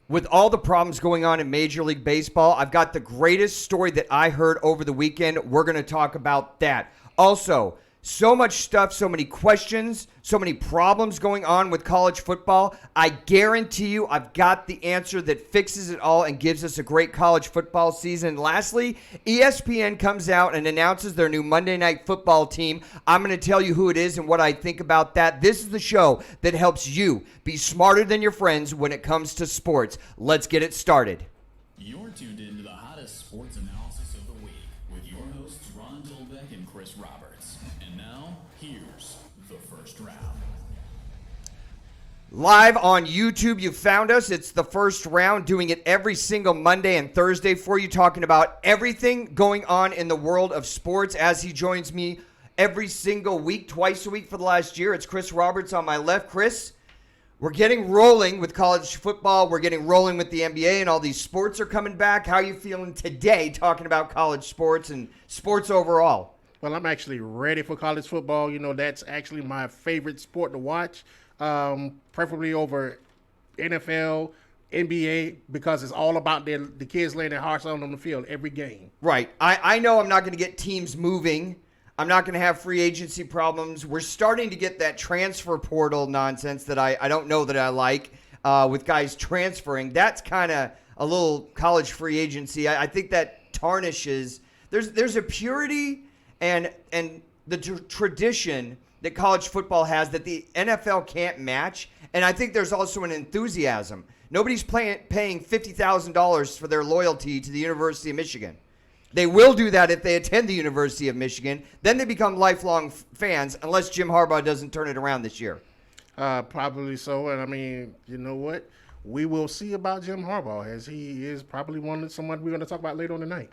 With all the problems going on in Major League Baseball, I've got the greatest story that I heard over the weekend. We're going to talk about that. Also, so much stuff, so many questions, so many problems going on with college football. I guarantee you I've got the answer that fixes it all and gives us a great college football season. Lastly, ESPN comes out and announces their new Monday Night Football team. I'm going to tell you who it is and what I think about that. This is the show that helps you be smarter than your friends when it comes to sports. Let's get it started. You're tuned in to the hottest sports analysis of the week with your hosts Ron Dolbeck and Chris Roberts. And now, here's the first round. Live on YouTube, you found us. It's the first round, doing it every single Monday and Thursday for you, talking about everything going on in the world of sports. As he joins me every single week, twice a week for the last year, it's Chris Roberts on my left. Chris, we're getting rolling with college football. We're getting rolling with the NBA, and all these sports are coming back. How are you feeling today talking about college sports and sports overall? Well, I'm actually ready for college football. You know, that's actually my favorite sport to watch, preferably over NFL, NBA, because it's all about the kids laying their hearts out on the field every game. Right. I know I'm not going to get teams moving. I'm not going to have free agency problems. We're starting to get that transfer portal nonsense that I don't know that I like with guys transferring. That's kind of a little college free agency. I think that tarnishes. There's a purity and the tradition that college football has that the NFL can't match. And I think there's also an enthusiasm. Nobody's paying $50,000 for their loyalty to the University of Michigan. They will do that if they attend the University of Michigan. Then they become lifelong fans, unless Jim Harbaugh doesn't turn it around this year. Probably so. And, I mean, you know what? We will see about Jim Harbaugh, as he is probably someone we're going to talk about later on tonight.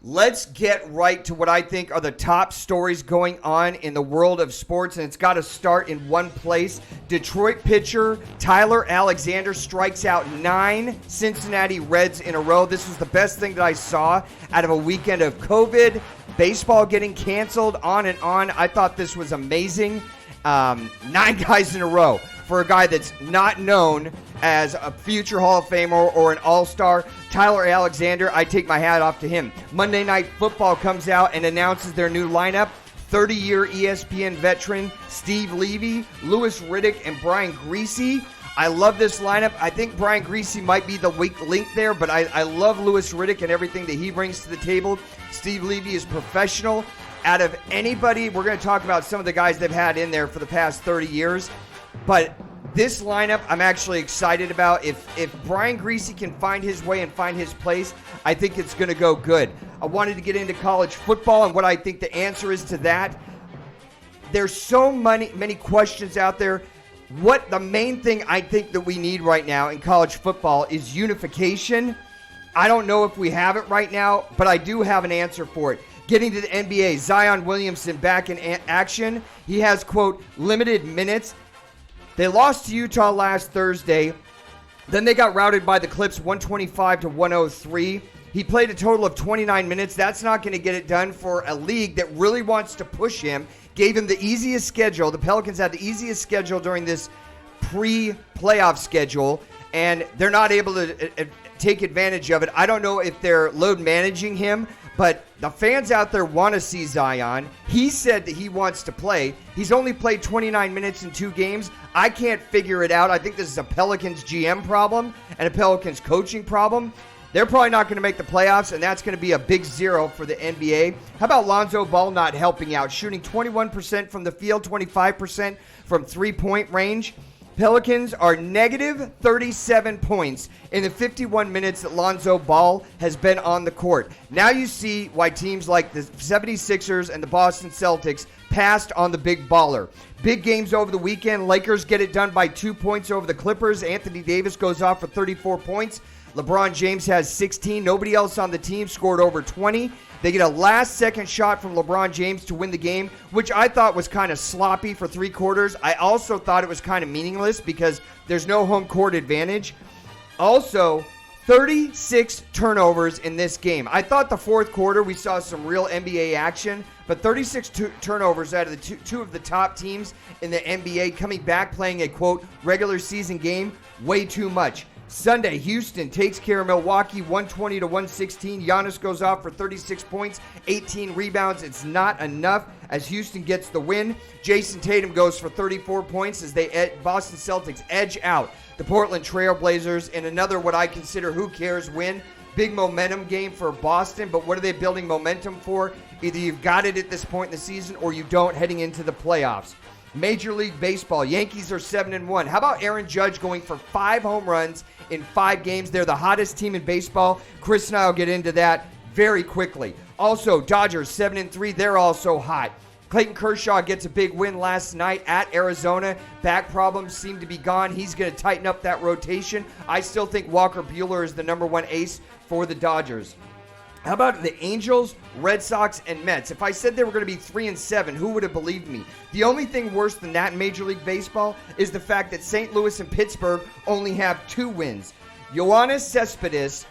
Let's get right to what I think are the top stories going on in the world of sports, and it's got to start in one place. Detroit pitcher Tyler Alexander strikes out 9 Cincinnati Reds in a row. This was the best thing that I saw out of a weekend of COVID, baseball getting canceled, on and on. I thought this was amazing. 9 guys in a row for a guy that's not known as a future Hall of Famer or an All-Star. Tyler Alexander, I take my hat off to him. Monday Night Football comes out and announces their new lineup. 30-year ESPN veteran Steve Levy, Louis Riddick, and Brian Griese. I love this lineup. I think Brian Griese might be the weak link there, but I love Louis Riddick and everything that he brings to the table. Steve Levy is professional. Out of anybody, we're going to talk about some of the guys they've had in there for the past 30 years. But this lineup, I'm actually excited about. If Brian Griese can find his way and find his place, I think it's going to go good. I wanted to get into college football and what I think the answer is to that. There's so many questions out there. What the main thing I think that we need right now in college football is unification. I don't know if we have it right now, but I do have an answer for it. Getting to the NBA, Zion Williamson back in action. He has, quote, limited minutes. They lost to Utah last Thursday. Then they got routed by the Clips 125-103. He played a total of 29 minutes. That's not going to get it done for a league that really wants to push him. Gave him the easiest schedule. The Pelicans had the easiest schedule during this pre-playoff schedule, and they're not able to take advantage of it. I don't know if they're load managing him, but the fans out there want to see Zion. He said that he wants to play. He's only played 29 minutes in 2 games. I can't figure it out. I think this is a Pelicans GM problem and a Pelicans coaching problem. They're probably not going to make the playoffs, and that's going to be a big zero for the NBA. How about Lonzo Ball not helping out, shooting 21% from the field, 25% from three-point range? Pelicans are negative 37 points in the 51 minutes that Lonzo Ball has been on the court. Now you see why teams like the 76ers and the Boston Celtics passed on the big baller. Big games over the weekend. Lakers get it done by 2 points over the Clippers. Anthony Davis goes off for 34 points. LeBron James has 16. Nobody else on the team scored over 20. They get a last-second shot from LeBron James to win the game, which I thought was kind of sloppy for 3 quarters. I also thought it was kind of meaningless because there's no home court advantage. Also, 36 turnovers in this game. I thought the fourth quarter we saw some real NBA action, but 36 turnovers out of the two of the top teams in the NBA coming back playing a, quote, regular season game, way too much. Sunday, Houston takes care of Milwaukee 120 to 116. Giannis goes off for 36 points, 18 rebounds. It's not enough as Houston gets the win. Jason Tatum goes for 34 points as Boston Celtics edge out the Portland Trail Blazers in another what I consider who cares win. Big momentum game for Boston, but what are they building momentum for? Either you've got it at this point in the season or you don't heading into the playoffs. Major League Baseball, Yankees are 7-1. How about Aaron Judge going for 5 home runs in 5 games? They're the hottest team in baseball. Chris and I will get into that very quickly. Also, Dodgers 7-3. They're also hot. Clayton Kershaw gets a big win last night at Arizona. Back problems seem to be gone. He's going to tighten up that rotation. I still think Walker Buehler is the number 1 ace for the Dodgers. How about the Angels, Red Sox, and Mets? If I said they were going to be 3-7, who would have believed me? The only thing worse than that in Major League Baseball is the fact that St. Louis and Pittsburgh only have 2 wins. Yoenis Cespedes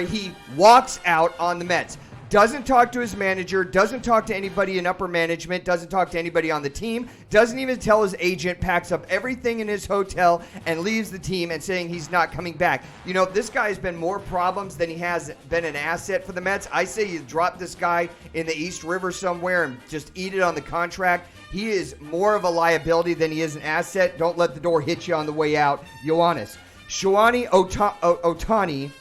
he walks out on the Mets. Doesn't talk to his manager, doesn't talk to anybody in upper management, doesn't talk to anybody on the team, doesn't even tell his agent, packs up everything in his hotel and leaves the team and saying he's not coming back. You know, this guy has been more problems than he has been an asset for the Mets. I say you drop this guy in the East River somewhere and just eat it on the contract. He is more of a liability than he is an asset. Don't let the door hit you on the way out. Yoenis. Shohei Ohtani,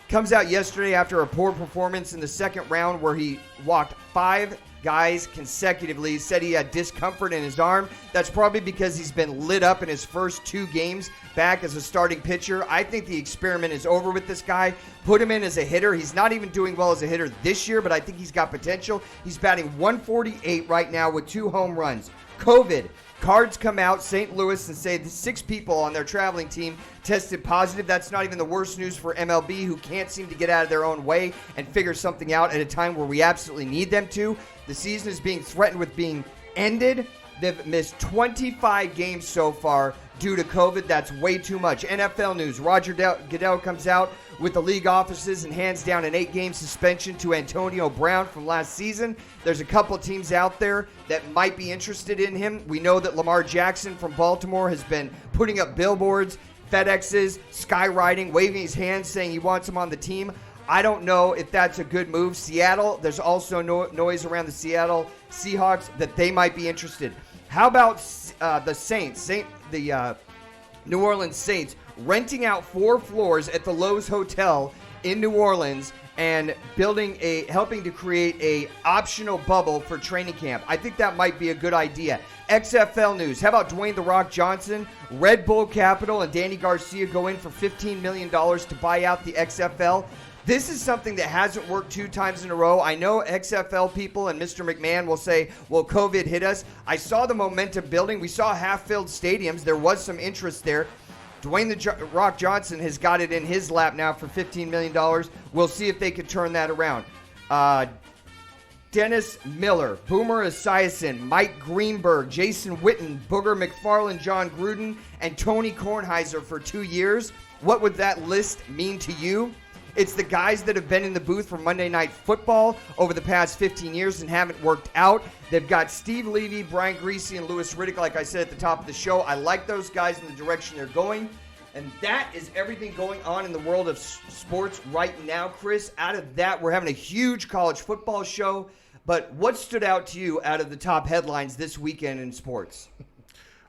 comes out yesterday after a poor performance in the second round where he walked 5 guys consecutively. He said he had discomfort in his arm. That's probably because he's been lit up in his first 2 games back as a starting pitcher. I think the experiment is over with this guy. Put him in as a hitter. He's not even doing well as a hitter this year, but I think he's got potential. He's batting 148 right now with 2 home runs. COVID. Cards come out, St. Louis, and say the 6 people on their traveling team tested positive. That's not even the worst news for MLB, who can't seem to get out of their own way and figure something out at a time where we absolutely need them to. The season is being threatened with being ended. They've missed 25 games so far due to COVID. That's way too much. NFL news. Roger Goodell comes out with the league offices and hands down an 8-game suspension to Antonio Brown from last season. There's a couple teams out there that might be interested in him. We know that Lamar Jackson from Baltimore has been putting up billboards, FedExes, skywriting, waving his hands saying he wants him on the team. I don't know if that's a good move. Seattle, there's also noise around the Seattle Seahawks that they might be interested. How about the Saints, the New Orleans Saints, renting out 4 floors at the Lowe's Hotel in New Orleans and helping to create a optional bubble for training camp. I think that might be a good idea. XFL news. How about Dwayne "The Rock" Johnson? Red Bull Capital and Danny Garcia go in for $15 million to buy out the XFL. This is something that hasn't worked 2 times in a row. I know XFL people and Mr. McMahon will say, well, COVID hit us. I saw the momentum building. We saw half-filled stadiums. There was some interest there. Dwayne "The Rock" Johnson has got it in his lap now for $15 million. We'll see if they can turn that around. Dennis Miller, Boomer Esiason, Mike Greenberg, Jason Witten, Booger McFarland, John Gruden, and Tony Kornheiser for 2 years. What would that list mean to you? It's the guys that have been in the booth for Monday Night Football over the past 15 years and haven't worked out. They've got Steve Levy, Brian Griese, and Louis Riddick, like I said at the top of the show. I like those guys in the direction they're going. And that is everything going on in the world of sports right now, Chris. Out of that, we're having a huge college football show. But what stood out to you out of the top headlines this weekend in sports?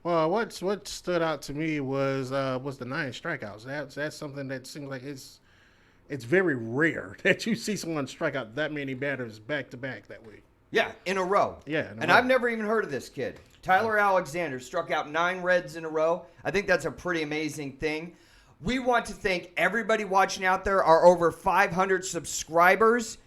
Well, what stood out to me was the 9 strikeouts. That's something that seems like it's very rare that you see someone strike out that many batters back to back that way. Yeah, in a row. Yeah. And I've never even heard of this kid. Tyler Alexander struck out 9 Reds in a row. I think that's a pretty amazing thing. We want to thank everybody watching out there, our over 500 subscribers.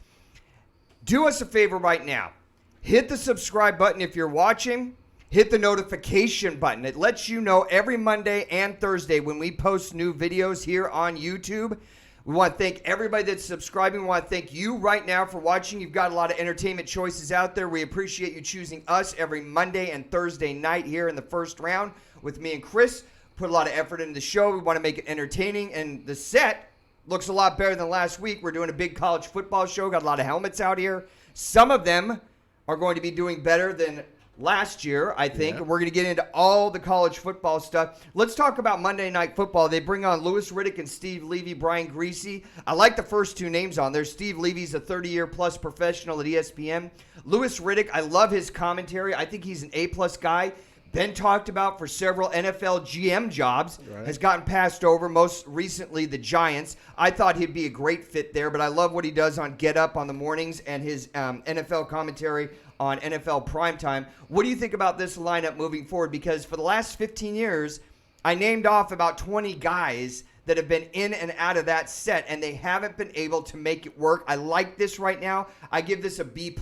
Do us a favor right now. Hit the subscribe button if you're watching. Hit the notification button. It lets you know every Monday and Thursday when we post new videos here on YouTube. We want to thank everybody that's subscribing. We want to thank you right now for watching. You've got a lot of entertainment choices out there. We appreciate you choosing us every Monday and Thursday night here in the first round with me and Chris. Put a lot of effort into the show. We want to make it entertaining, and the set looks a lot better than last week. We're doing a big college football show. Got a lot of helmets out here. Some of them are going to be doing better than last year, I think. Yeah. And we're going to get into all the college football stuff. Let's talk about Monday Night Football. They bring on Louis Riddick and Steve Levy, Brian Greasy. I like the first two names on there. Steve Levy's a 30-year-plus professional at ESPN. Louis Riddick, I love his commentary. I think he's an A-plus guy. Been talked about for several NFL GM jobs, has gotten passed over, most recently the Giants. I thought he'd be a great fit there, but I love what he does on Get Up on the mornings and his NFL commentary on NFL Primetime. What do you think about this lineup moving forward? Because for the last 15 years, I named off about 20 guys that have been in and out of that set, and they haven't been able to make it work. I like this right now. I give this a B+.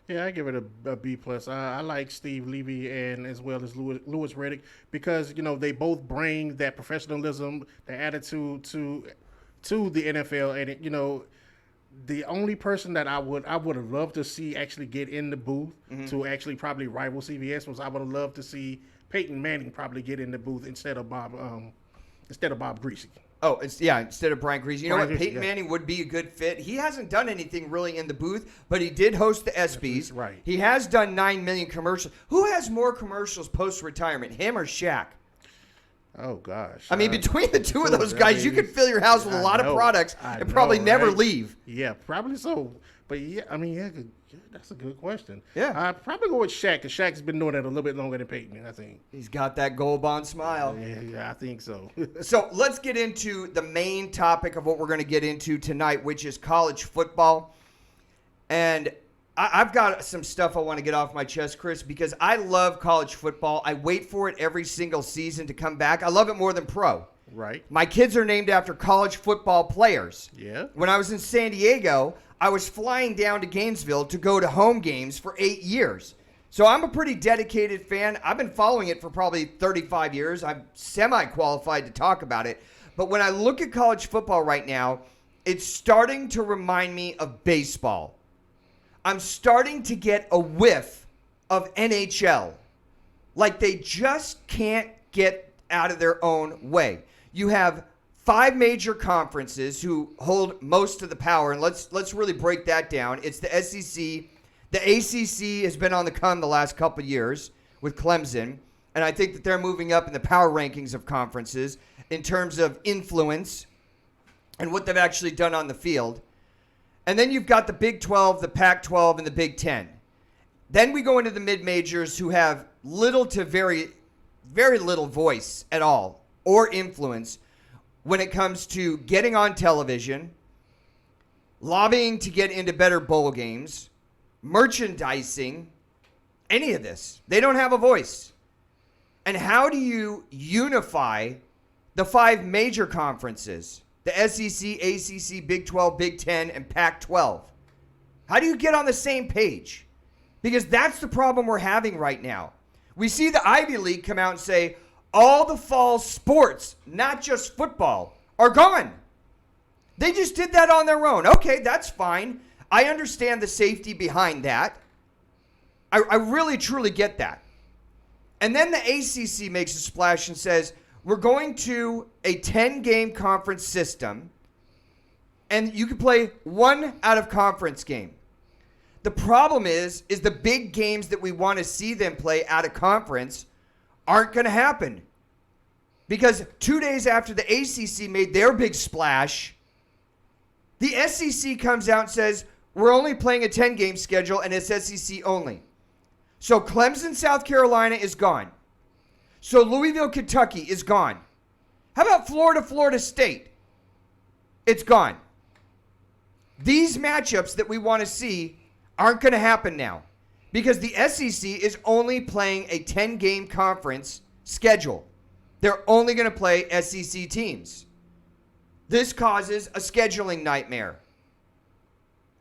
Yeah, I give it a B+. I like Steve Levy and as well as Louis Riddick because they both bring that professionalism, the attitude to the NFL, and the only person that I would have loved to see actually get in the booth to actually probably rival CBS was I would have loved to see Peyton Manning probably get in the booth instead of Bob Greasy. Oh, instead of Brian Greasy. You know Brian what? Greasy, Peyton yeah. Manning would be a good fit. He hasn't done anything really in the booth, but he did host the ESPYs. Right. He has done 9 million commercials. Who has more commercials post-retirement, him or Shaq? Oh, gosh. I mean, between the two of those guys, you could fill your house with a lot of products and probably never leave. Yeah, probably so. But, that's a good question. Yeah. I'd probably go with Shaq, because Shaq's been doing that a little bit longer than Peyton, I think. He's got that gold bond smile. Yeah, I think so. So let's get into the main topic of what we're going to get into tonight, which is college football. And I've got some stuff I want to get off my chest, Chris, because I love college football. I wait for it every single season to come back. I love it more than pro. Right. My kids are named after college football players. Yeah. When I was in San Diego, I was flying down to Gainesville to go to home games for 8 years. So I'm a pretty dedicated fan. I've been following it for probably 35 years. I'm semi-qualified to talk about it. But when I look at college football right now, it's starting to remind me of baseball. I'm starting to get a whiff of NHL. Like they just can't get out of their own way. You have 5 major conferences who hold most of the power, and let's really break that down. It's the SEC. The ACC has been on the come the last couple of years with Clemson, and I think that they're moving up in the power rankings of conferences in terms of influence and what they've actually done on the field. And then you've got the Big 12, the Pac-12, and the Big 10. Then we go into the mid-majors who have little to very, very little voice at all or influence when it comes to getting on television, lobbying to get into better bowl games, merchandising, any of this. They don't have a voice. And how do you unify the 5 major conferences? The SEC, ACC, Big 12, Big 10, and Pac-12. How do you get on the same page? Because that's the problem we're having right now. We see the Ivy League come out and say, all the fall sports, not just football, are gone. They just did that on their own. Okay, that's fine. I understand the safety behind that. I really, truly get that. And then the ACC makes a splash and says, we're going to a 10-game conference system, and you can play 1 out-of-conference game. The problem is the big games that we want to see them play out of conference aren't going to happen. Because 2 days after the ACC made their big splash, the SEC comes out and says, we're only playing a 10-game schedule, and it's SEC only. So Clemson, South Carolina is gone. So Louisville, Kentucky is gone. How about Florida, Florida State? It's gone. These matchups that we want to see aren't going to happen now because the SEC is only playing a 10-game conference schedule. They're only going to play SEC teams. This causes a scheduling nightmare.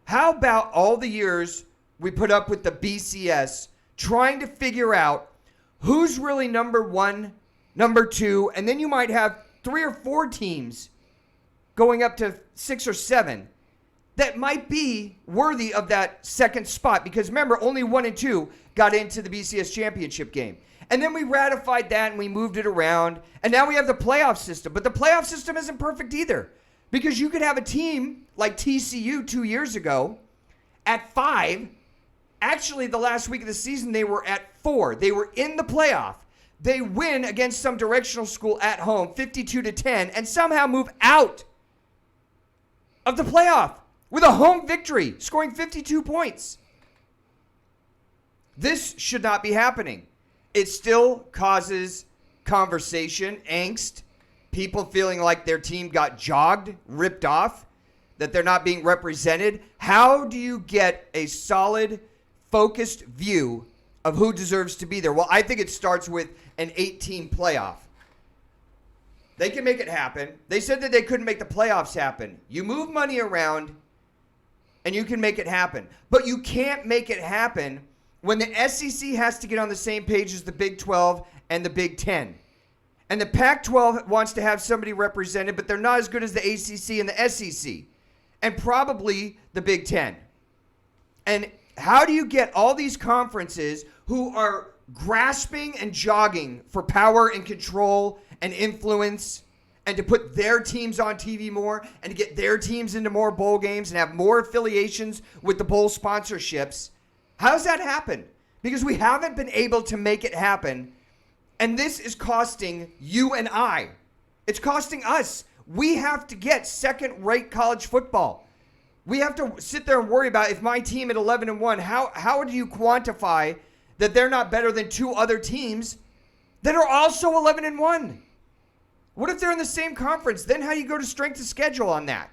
How about all the years we put up with the BCS trying to figure out who's really number 1, number 2, and then you might have 3 or 4 teams going up to 6 or 7 that might be worthy of that second spot. Because remember, only 1 and 2 got into the BCS championship game. And then we ratified that and we moved it around. And now we have the playoff system. But the playoff system isn't perfect either. Because you could have a team like TCU 2 years ago at 5 Actually, the last week of the season, they were at 4. They were in the playoff. They win against some directional school at home, 52-10, and somehow move out of the playoff with a home victory, scoring 52 points. This should not be happening. It still causes conversation, angst, people feeling like their team got jogged, ripped off, that they're not being represented. How do you get a solid, focused view of who deserves to be there? Well, I think it starts with an 8-team playoff. They can make it happen. They said that they couldn't make the playoffs happen. You move money around and you can make it happen. But you can't make it happen when the SEC has to get on the same page as the Big 12 and the Big 10. And the Pac-12 wants to have somebody represented, but they're not as good as the ACC and the SEC. And probably the Big 10. And how do you get all these conferences who are grasping and jogging for power and control and influence and to put their teams on TV more and to get their teams into more bowl games and have more affiliations with the bowl sponsorships? How does that happen? Because we haven't been able to make it happen. And this is costing you and I. It's costing us. We have to get second-rate college football. We have to sit there and worry about if my team at 11-1, how do you quantify that they're not better than 2 other teams that are also 11-1? What if they're in the same conference? Then how do you go to strength of schedule on that?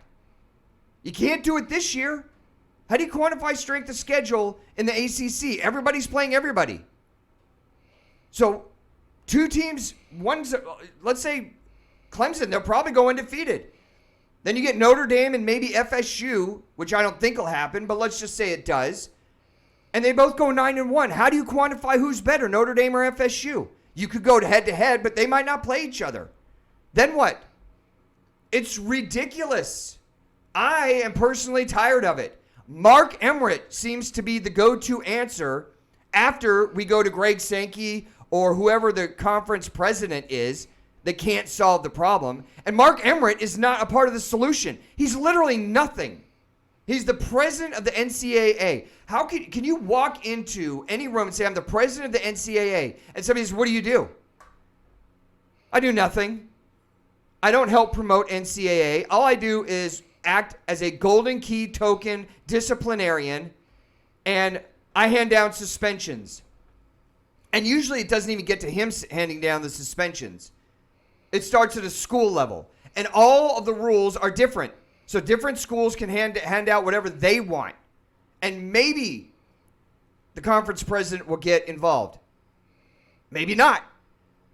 You can't do it this year. How do you quantify strength of schedule in the ACC? Everybody's playing everybody. So 2 teams, let's say Clemson, they'll probably go undefeated. Then you get Notre Dame and maybe FSU, which I don't think will happen, but let's just say it does. And they both go 9-1. How do you quantify who's better, Notre Dame or FSU? You could go head-to-head, but they might not play each other. Then what? It's ridiculous. I am personally tired of it. Mark Emmert seems to be the go-to answer after we go to Greg Sankey or whoever the conference president is that can't solve the problem. And Mark Emmert is not a part of the solution. He's literally nothing. He's the president of the NCAA. How can you walk into any room and say, I'm the president of the NCAA, and somebody says, what do you do? I do nothing. I don't help promote NCAA. All I do is act as a golden key token disciplinarian, and I hand down suspensions. And usually it doesn't even get to him handing down the suspensions. It starts at a school level. And all of the rules are different. So different schools can hand out whatever they want. And maybe the conference president will get involved. Maybe not.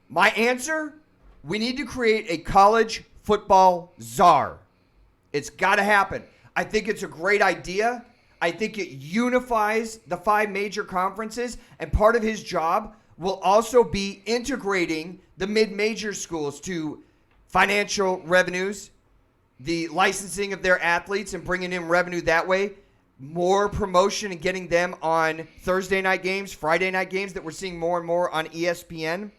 My answer, we need to create a college football czar. It's got to happen. I think it's a great idea. I think it unifies the 5 major conferences. And part of his job will also be integrating the mid-major schools to financial revenues, the licensing of their athletes and bringing in revenue that way, more promotion and getting them on Thursday night games, Friday night games that we're seeing more and more on ESPN.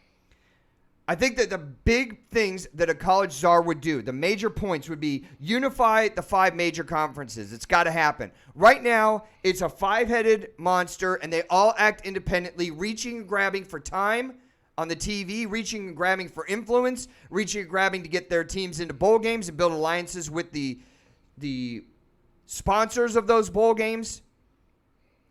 I think that the big things that a college czar would do, the major points would be unify the 5 major conferences. It's got to happen. Right now, it's a 5-headed monster, and they all act independently, reaching and grabbing for time on the TV, reaching and grabbing for influence, reaching and grabbing to get their teams into bowl games and build alliances with the sponsors of those bowl games.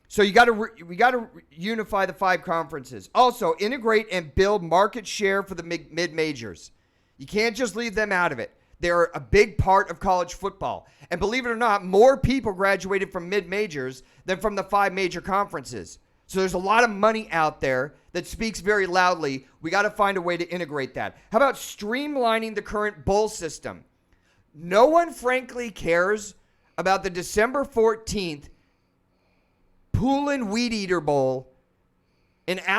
So we got to unify the 5 conferences. Also, integrate and build market share for the mid-majors. You can't just leave them out of it. They're a big part of college football. And believe it or not, more people graduated from mid-majors than from the 5 major conferences. So there's a lot of money out there that speaks very loudly. We got to find a way to integrate that. How about streamlining the current bowl system? No one, frankly, cares about the December 14th Poolin Weed Eater Bowl in the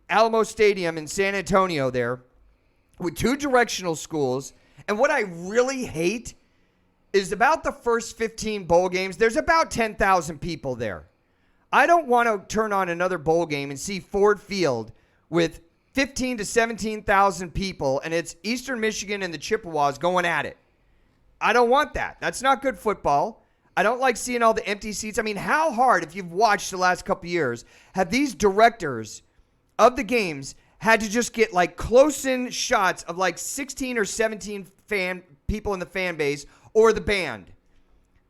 Alamo Stadium in San Antonio there with 2 directional schools. And what I really hate is about the first 15 bowl games, there's about 10,000 people there. I don't want to turn on another bowl game and see Ford Field with 15 to 17,000 people and it's Eastern Michigan and the Chippewas going at it. I don't want that. That's not good football. I don't like seeing all the empty seats. I mean, how hard, if you've watched the last couple of years, have these directors of the games had to just get like close-in shots of like 16 or 17 people in the fan base or the band?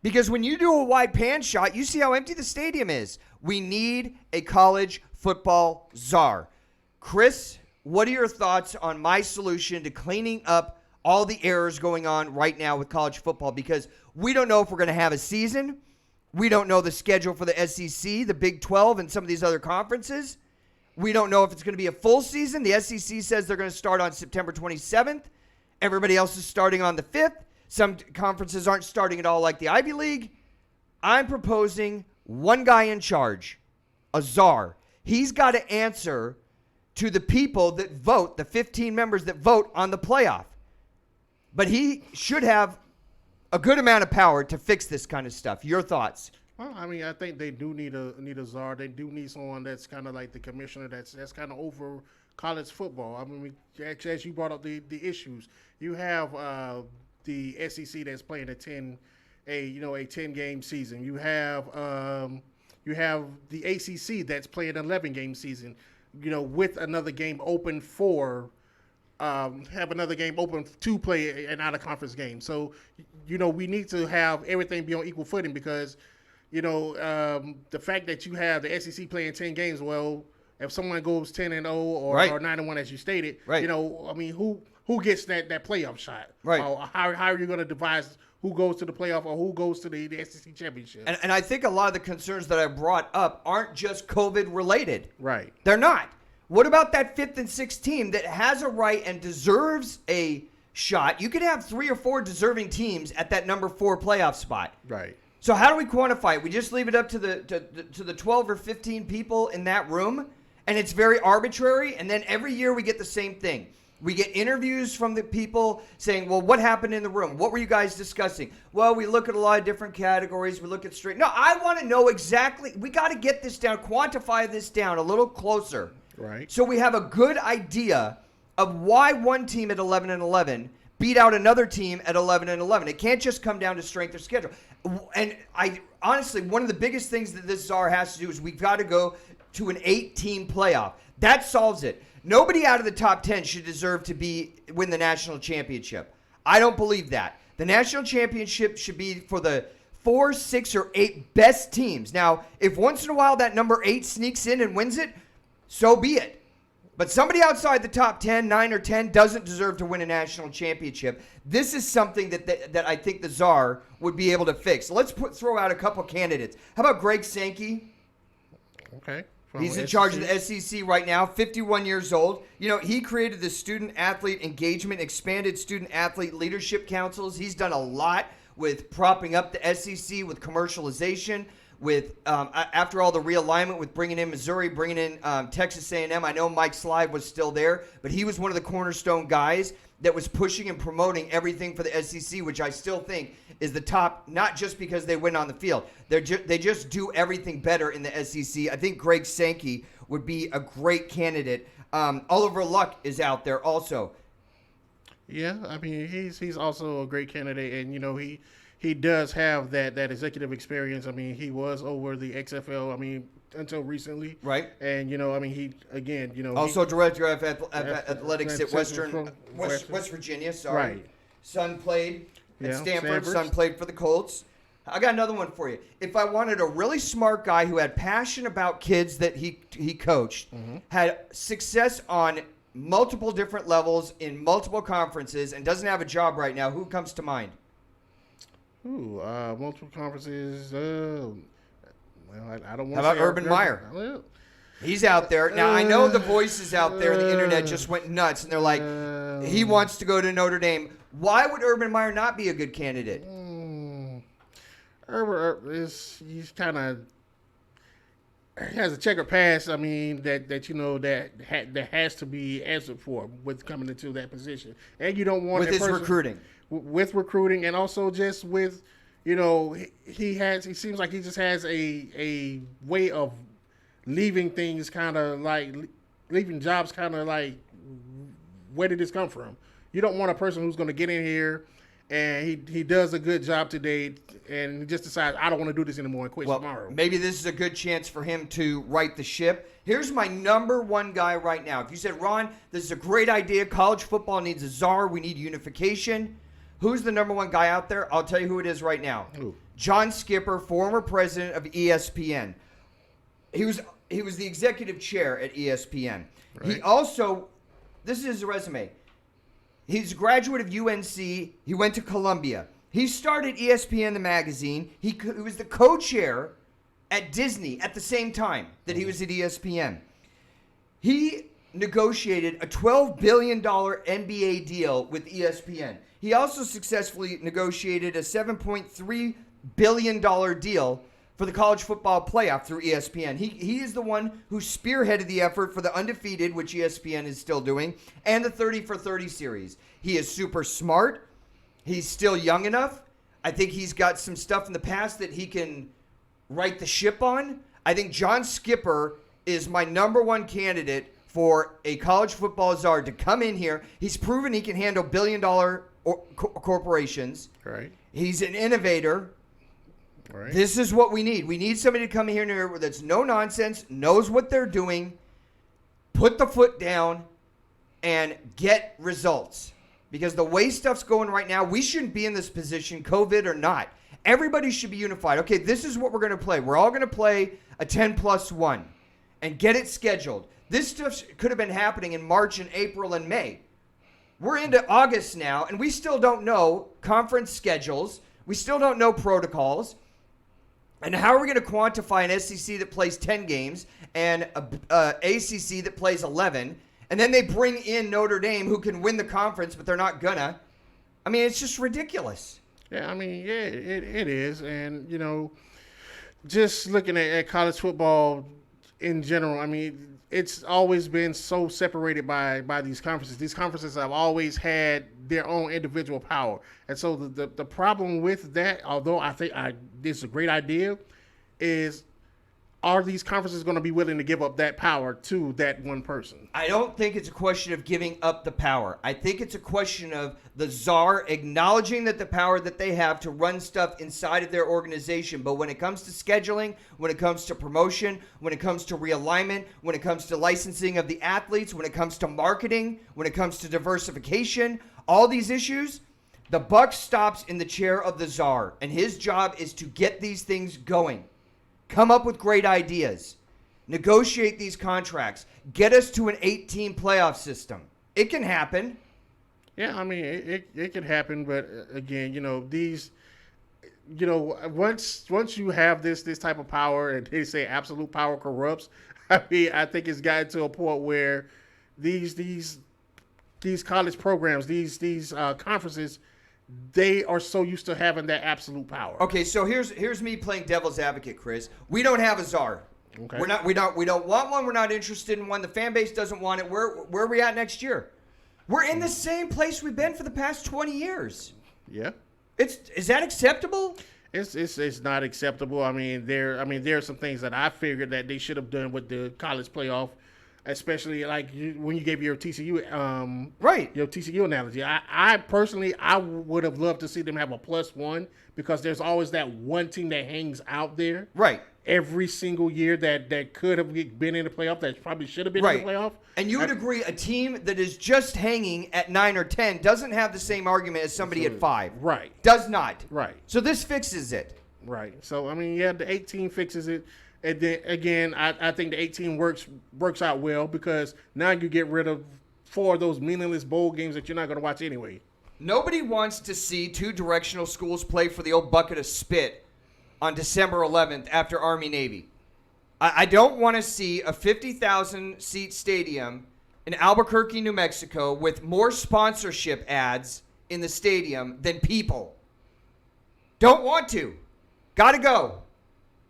Because when you do a wide pan shot, you see how empty the stadium is. We need a college football czar. Chris, what are your thoughts on my solution to cleaning up all the errors going on right now with college football? Because we don't know if we're going to have a season. We don't know the schedule for the SEC, the Big 12, and some of these other conferences. We don't know if it's going to be a full season. The SEC says they're going to start on September 27th. Everybody else is starting on the 5th. Some conferences aren't starting at all like the Ivy League. I'm proposing one guy in charge, a czar. He's got to answer to the people that vote, the 15 members that vote on the playoff. But he should have a good amount of power to fix this kind of stuff. Your thoughts? Well, I mean, I think they do need a czar. They do need someone that's kind of like the commissioner that's kind of over college football. I mean, as you brought up the issues, you have the SEC that's playing a 10-game season. You have the ACC that's playing an 11-game season. With another game open for. Have another game open to play an out-of-conference game. So, we need to have everything be on equal footing because, the fact that you have the SEC playing 10 games, well, if someone goes 10-0 or 9-1 as you stated, right. I mean, who gets that playoff shot? Right. How are you going to devise who goes to the playoff or who goes to the SEC championship? And I think a lot of the concerns that I brought up aren't just COVID related. Right. They're not. What about that 5th and 6th team that has a right and deserves a shot? You could have 3 or 4 deserving teams at that number 4 playoff spot. Right. So how do we quantify it? We just leave it up to the 12 or 15 people in that room, and it's very arbitrary, and then every year we get the same thing. We get interviews from the people saying, well, what happened in the room? What were you guys discussing? Well, we look at a lot of different categories. We look at straight. No, I want to know exactly. We got to get this down, quantify this down a little closer. Right. So we have a good idea of why one team at 11-11 beat out another team at 11-11. It can't just come down to strength of schedule. And I honestly, one of the biggest things that this czar has to do is we've got to go to an 8-team playoff. That solves it. Nobody out of the top 10 should deserve to win the national championship. I don't believe that. The national championship should be for the 4, 6, or 8 best teams. Now, if once in a while that number 8 sneaks in and wins it, so be it. But somebody outside the top 10, 9 or 10, doesn't deserve to win a national championship. This is something that I think the czar would be able to fix. Let's throw out a couple candidates. How about Greg Sankey? Okay. He's in charge of the SEC right now, 51 years old. He created the Student-Athlete Engagement, expanded Student-Athlete Leadership Councils. He's done a lot with propping up the SEC with commercialization, with after all the realignment with bringing in Missouri, bringing in Texas A&M. I know Mike Slide was still there, but he was one of the cornerstone guys that was pushing and promoting everything for the SEC, which I still think is the top, not just because they win on the field. They just do everything better in the SEC. I think Greg Sankey would be a great candidate. Oliver Luck is out there also. Yeah, I mean, he's also a great candidate, and he does have that executive experience. I mean, he was over the XFL, I mean, until recently. Right. And, I mean, he, again, also director of athletics at West Virginia, sorry. Right. Son played at Stanford. Stanford. Son played for the Colts. I got another one for you. If I wanted a really smart guy who had passion about kids that he coached, had success on multiple different levels in multiple conferences, and doesn't have a job right now, who comes to mind? Multiple conferences. I don't want to. How about Urban Meyer? Well, he's out there. Now, I know the voices out there, the internet just went nuts, and they're like, he wants to go to Notre Dame. Why would Urban Meyer not be a good candidate? Urban he's kind of has a checkered past. I mean, that has to be answered for with coming into that position, and you don't want with his recruiting. With recruiting, and also just with, he seems like he just has a way of leaving things kind of like, leaving jobs kind of like, where did this come from? You don't want a person who's going to get in here and he does a good job today, and he just decides, I don't want to do this anymore and quit tomorrow. Maybe this is a good chance for him to right the ship. Here's my number one guy right now. If you said, Ron, this is a great idea. College football needs a czar. We need unification. Who's the number one guy out there? I'll tell you who it is right now. Who? John Skipper, former president of ESPN. He was the executive chair at ESPN. Right. He also, this is his resume. He's a graduate of UNC. He went to Columbia. He started ESPN, the magazine. He was the co-chair at Disney at the same time that he was at ESPN. He negotiated a $12 billion NBA deal with ESPN. He also successfully negotiated a $7.3 billion deal for the college football playoff through ESPN. He is the one who spearheaded the effort for the Undefeated, which ESPN is still doing, and the 30 for 30 series. He is super smart. He's still young enough. I think he's got some stuff in the past that he can right the ship on. I think John Skipper is my number one candidate for a college football czar to come in here. He's proven he can handle billion-dollar corporations. Right. He's an innovator. Right. This is what we need. We need somebody to come in here that's no nonsense, knows what they're doing, put the foot down, and get results. Because the way stuff's going right now, we shouldn't be in this position, COVID or not. Everybody should be unified. Okay, this is what we're going to play. We're all going to play a 10+1 and get it scheduled. This stuff could have been happening in March and April and May. We're into August now, and we still don't know conference schedules. We still don't know protocols. And how are we going to quantify an SEC that plays 10 games and a ACC that plays 11? And then they bring in Notre Dame, who can win the conference, but they're not gonna. I mean, it's just ridiculous. Yeah, I mean, yeah, it is. And, just looking at college football in general, I mean, it's always been so separated by these conferences. These conferences have always had their own individual power. And so the problem with that, although I think this is a great idea, is are these conferences going to be willing to give up that power to that one person? I don't think it's a question of giving up the power. I think it's a question of the czar acknowledging that the power that they have to run stuff inside of their organization. But when it comes to scheduling, when it comes to promotion, when it comes to realignment, when it comes to licensing of the athletes, when it comes to marketing, when it comes to diversification, all these issues, the buck stops in the chair of the czar. And his job is to get these things going. Come up with great ideas. Negotiate these contracts. Get us to an 8-team playoff system. It can happen. Yeah, I mean, it can happen, but again, once you have this type of power, and they say absolute power corrupts, I mean, I think it's gotten to a point where these college programs, these conferences, they are so used to having that absolute power. Okay, so here's me playing devil's advocate, Chris. We don't have a czar. Okay. We don't want one. We're not interested in one. The fan base doesn't want it. Where are we at next year? We're in the same place we've been for the past 20 years. Yeah. Is that acceptable? It's not acceptable. I mean, there are some things that I figured that they should have done with the college playoff, especially like when you gave your TCU your TCU analogy. I personally would have loved to see them have a +1, because there's always that one team that hangs out there. Right. Every single year that could have been in the playoff, that probably should have been in the playoff. And you would agree a team that is just hanging at 9 or 10 doesn't have the same argument as somebody at 5. Right. Does not. Right. So this fixes it. Right. So, I mean, yeah, the 18 fixes it. And then, again, I think the 18 works out well, because now you get rid of 4 of those meaningless bowl games that you're not going to watch anyway. Nobody wants to see 2 directional schools play for the old bucket of spit on December 11th after Army-Navy. I don't want to see a 50,000-seat stadium in Albuquerque, New Mexico, with more sponsorship ads in the stadium than people. Don't want to. Got to go.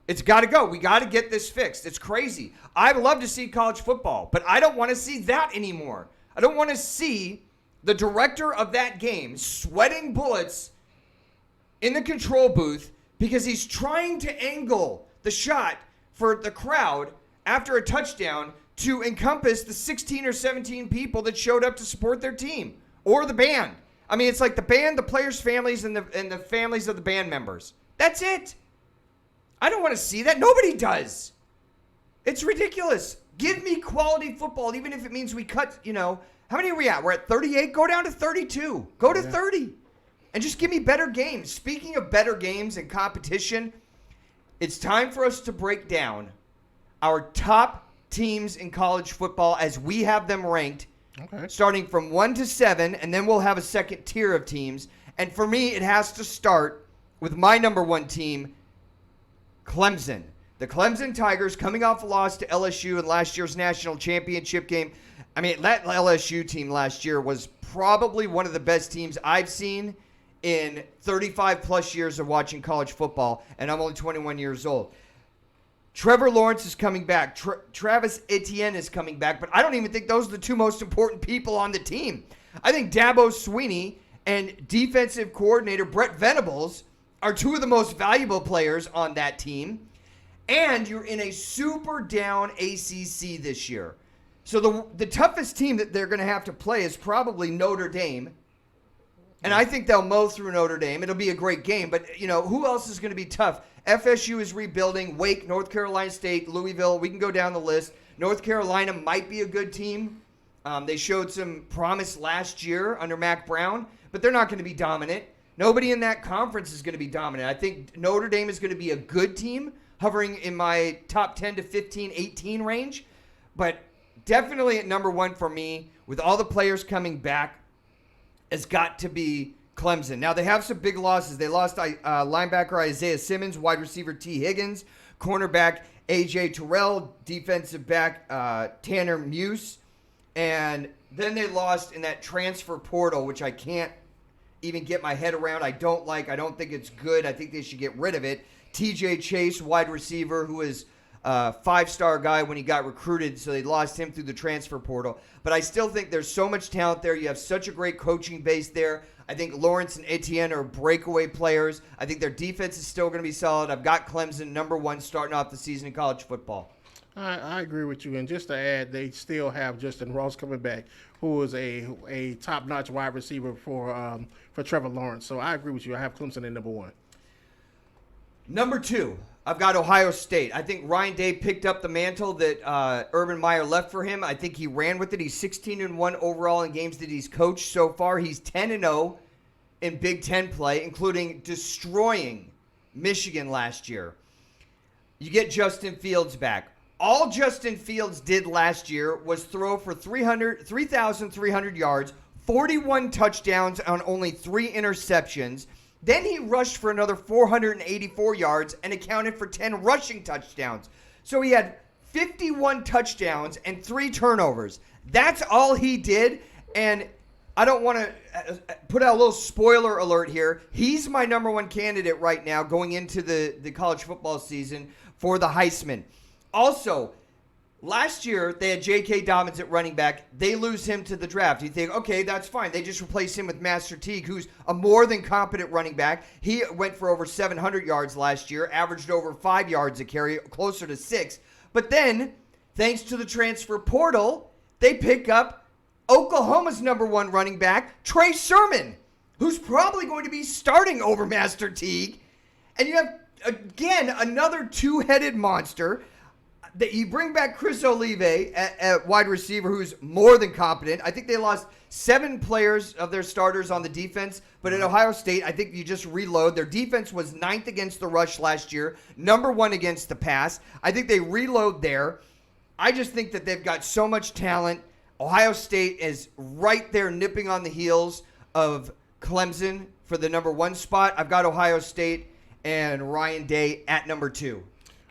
It's got to go. We got to get this fixed. It's crazy. I'd love to see college football, but I don't want to see that anymore. I don't want to see the director of that game sweating bullets in the control booth because he's trying to angle the shot for the crowd after a touchdown to encompass the 16 or 17 people that showed up to support their team or the band. I mean, it's like the band, the players' families, and the families of the band members. That's it. I don't want to see that. Nobody does. It's ridiculous. Give me quality football, even if it means we cut, how many are we at? We're at 38. Go down to 32. Go to 30. And just give me better games. Speaking of better games and competition, it's time for us to break down our top teams in college football as we have them ranked, starting from 1 to 7, and then we'll have a second tier of teams. And for me, it has to start with my number 1 team, Clemson. The Clemson Tigers, coming off a loss to LSU in last year's national championship game. I mean, that LSU team last year was probably one of the best teams I've seen in 35 plus years of watching college football, and I'm only 21 years old. Trevor Lawrence is coming back. Travis Etienne is coming back, but I don't even think those are the two most important people on the team. I think Dabo Swinney and defensive coordinator Brett Venables are two of the most valuable players on that team. And you're in a super down ACC this year. So the toughest team that they're going to have to play is probably Notre Dame. And I think they'll mow through Notre Dame. It'll be a great game. But, who else is going to be tough? FSU is rebuilding. Wake, North Carolina State, Louisville. We can go down the list. North Carolina might be a good team. They showed some promise last year under Mac Brown. But they're not going to be dominant. Nobody in that conference is going to be dominant. I think Notre Dame is going to be a good team, hovering in my top 10 to 15, 18 range. But definitely at number 1 for me, with all the players coming back, has got to be Clemson. Now, they have some big losses. They lost linebacker Isaiah Simmons, wide receiver T. Higgins, cornerback A.J. Terrell, defensive back Tanner Muse. And then they lost in that transfer portal, which I can't even get my head around. I don't think it's good. I think they should get rid of it. TJ Chase, wide receiver, who is a 5-star guy when he got recruited, so they lost him through the transfer portal. But I still think there's so much talent there. You have such a great coaching base there. I think Lawrence and Etienne are breakaway players. I think their defense is still going to be solid. I've got Clemson number 1 starting off the season in college football. I agree with you. And just to add, they still have Justin Ross coming back, who is a top-notch wide receiver for Trevor Lawrence. So I agree with you. I have Clemson at number 1. Number 2, I've got Ohio State. I think Ryan Day picked up the mantle that Urban Meyer left for him. I think he ran with it. He's 16-1 overall in games that he's coached so far. He's 10-0 in Big Ten play, including destroying Michigan last year. You get Justin Fields back. All Justin Fields did last year was throw for 3,300 yards, 41 touchdowns on only 3 interceptions. Then he rushed for another 484 yards and accounted for 10 rushing touchdowns. So he had 51 touchdowns and 3 turnovers. That's all he did. And I don't want to put out a little spoiler alert here. He's my number 1 candidate right now going into the college football season for the Heisman. Also, last year they had J.K. Dobbins at running back. They lose him to the draft. You think, okay, that's fine. They just replace him with Master Teague, who's a more than competent running back. He went for over 700 yards last year, averaged over 5 yards a carry, closer to 6. But then, thanks to the transfer portal, they pick up Oklahoma's number 1 running back, Trey Sermon, who's probably going to be starting over Master Teague. And you have, again, another 2-headed monster. That you bring back Chris Olave at wide receiver, who's more than competent. I think they lost 7 players of their starters on the defense, but at Ohio State, I think you just reload. Their defense was 9th against the rush last year, number 1 against the pass. I think they reload there. I just think that they've got so much talent. Ohio State is right there nipping on the heels of Clemson for the number 1 spot. I've got Ohio State and Ryan Day at number 2.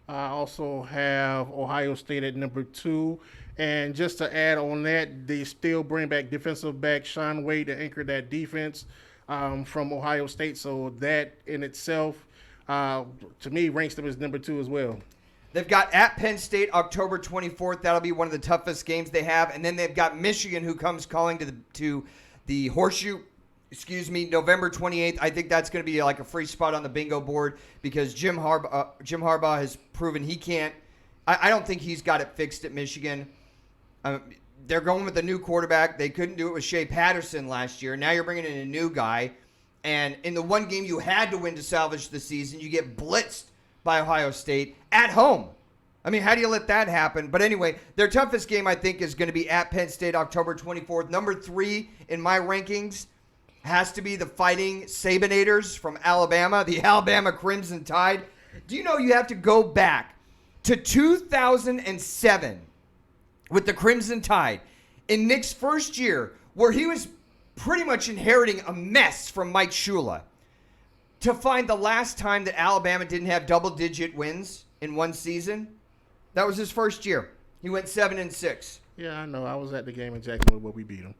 I also have Ohio State at number 2. And just to add on that, they still bring back defensive back Sean Wade to anchor that defense from Ohio State. So that in itself, to me, ranks them as number 2 as well. They've got at Penn State October 24th. That'll be one of the toughest games they have. And then they've got Michigan, who comes calling to the Horseshoe. November 28th. I think that's going to be like a free spot on the bingo board because Jim Harbaugh has proven he can't. I don't think he's got it fixed at Michigan. they're going with a new quarterback. They couldn't do it with Shea Patterson last year. Now you're bringing in a new guy. And in the one game you had to win to salvage the season, you get blitzed by Ohio State at home. I mean, how do you let that happen? But anyway, their toughest game, I think, is going to be at Penn State, October 24th. Number 3 in my rankings has to be the Fighting Sabinators from Alabama, the Alabama Crimson Tide. Do you know you have to go back to 2007 with the Crimson Tide in Nick's first year, where he was pretty much inheriting a mess from Mike Shula, to find the last time that Alabama didn't have double-digit wins in one season? That was his first year. He went 7-6. Yeah, I know. I was at the game in Jacksonville where we beat them.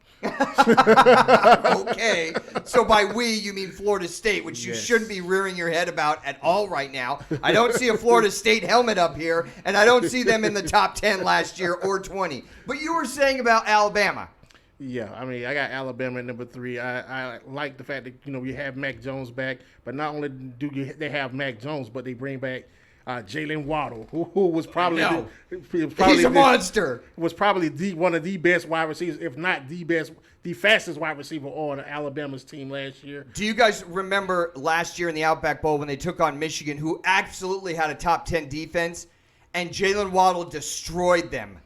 Okay. So by we, you mean Florida State, which you shouldn't be rearing your head about at all right now. I don't see a Florida State helmet up here, and I don't see them in the top 10 last year or 20. But you were saying about Alabama. Yeah, I mean, I got Alabama at number 3. I like the fact that, you have Mac Jones back, but not only do they have Mac Jones, but they bring back Jalen Waddle, who was probably he's a monster. Was probably one of the best wide receivers, if not the fastest wide receiver on Alabama's team last year. Do you guys remember last year in the Outback Bowl when they took on Michigan, who absolutely had a top 10 defense, and Jalen Waddle destroyed them?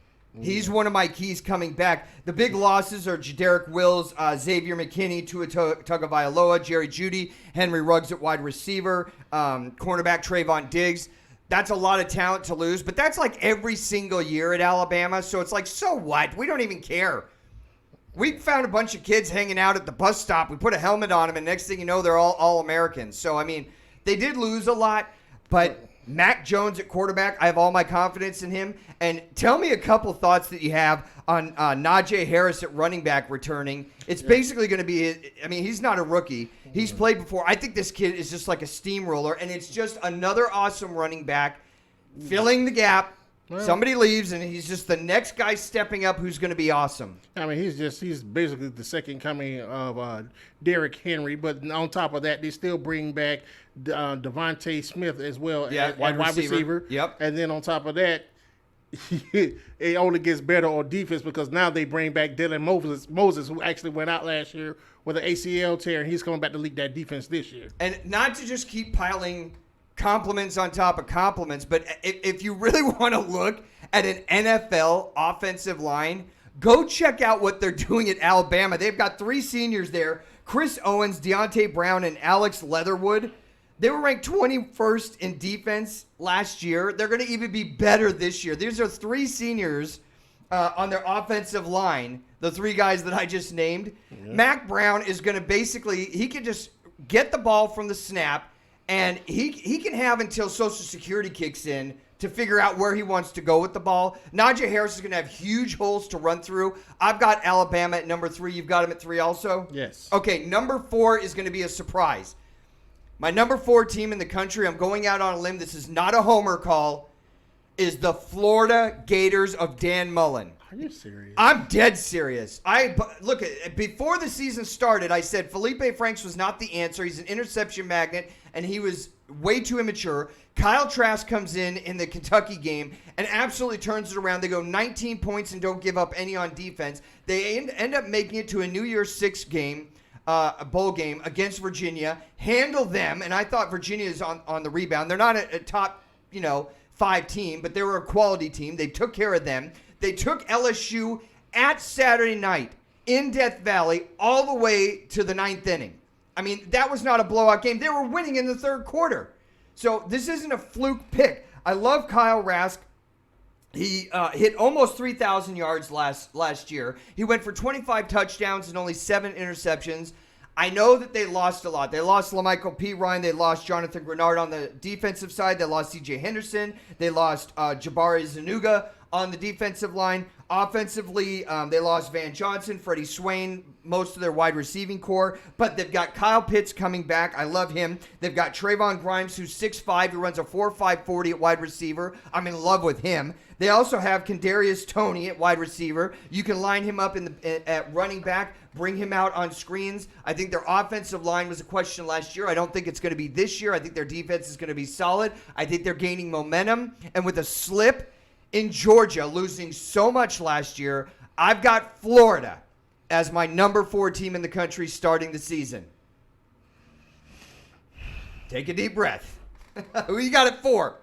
He's one of my keys coming back. The big losses are Jadarick Wills, Xavier McKinney, Tua Tagovailoa, Jerry Jeudy, Henry Ruggs at wide receiver, cornerback Trayvon Diggs. That's a lot of talent to lose, but that's like every single year at Alabama. So it's like, so what? We don't even care. We found a bunch of kids hanging out at the bus stop. We put a helmet on them, and next thing you know, they're all Americans. So, I mean, they did lose a lot, but Mac Jones at quarterback, I have all my confidence in him. And tell me a couple thoughts that you have on Najee Harris at running back returning. It's basically going to be, I mean, he's not a rookie. He's played before. I think this kid is just like a steamroller, and it's just another awesome running back filling the gap. Well, somebody leaves, and he's just the next guy stepping up who's going to be awesome. I mean, he's basically the second coming of Derrick Henry, but on top of that, they still bring back Devontae Smith as well as wide receiver. Yep. And then on top of that, it only gets better on defense because now they bring back Dylan Moses, who actually went out last year with an ACL tear, and he's coming back to lead that defense this year. And not to just keep piling compliments on top of compliments, but if you really want to look at an NFL offensive line, go check out what they're doing at Alabama. They've got 3 seniors there, Chris Owens, Deontay Brown, and Alex Leatherwood. They were ranked 21st in defense last year. They're going to even be better this year. These are 3 seniors on their offensive line, the 3 guys that I just named. Yeah. Mac Brown is going to basically, he can just get the ball from the snap, and he can have until Social Security kicks in to figure out where he wants to go with the ball. Najee Harris is going to have huge holes to run through. I've got Alabama at number 3. You've got him at 3 also? Yes. Okay, number 4 is going to be a surprise. My number 4 team in the country, I'm going out on a limb, this is not a homer call, is the Florida Gators of Dan Mullen. Are you serious? I'm dead serious. Look, before the season started, I said Felipe Franks was not the answer. He's an interception magnet, and he was way too immature. Kyle Trask comes in the Kentucky game and absolutely turns it around. They go 19 points and don't give up any on defense. They end up making it to a New Year's 6 game. A bowl game against Virginia, handle them, and I thought Virginia is on the rebound. They're not a top, 5 team, but they were a quality team. They took care of them. They took LSU at Saturday night in Death Valley all the way to the 9th inning. I mean, that was not a blowout game. They were winning in the 3rd quarter. So this isn't a fluke pick. I love Kyle Trask. He hit almost 3,000 yards last year. He went for 25 touchdowns and only 7 interceptions. I know that they lost a lot. They lost LaMichael P. Ryan. They lost Jonathan Grenard on the defensive side. They lost C.J. Henderson. They lost Jabari Zanuga on the defensive line. Offensively, they lost Van Johnson, Freddie Swain, most of their wide receiving core. But they've got Kyle Pitts coming back. I love him. They've got Trayvon Grimes, who's 6'5", who runs a 4.5 40 at wide receiver. I'm in love with him. They also have Kadarius Toney at wide receiver. You can line him up at running back, bring him out on screens. I think their offensive line was a question last year. I don't think it's going to be this year. I think their defense is going to be solid. I think they're gaining momentum. And with a slip in Georgia, losing so much last year, I've got Florida as my number 4 team in the country starting the season. Take a deep breath. Who you got at 4?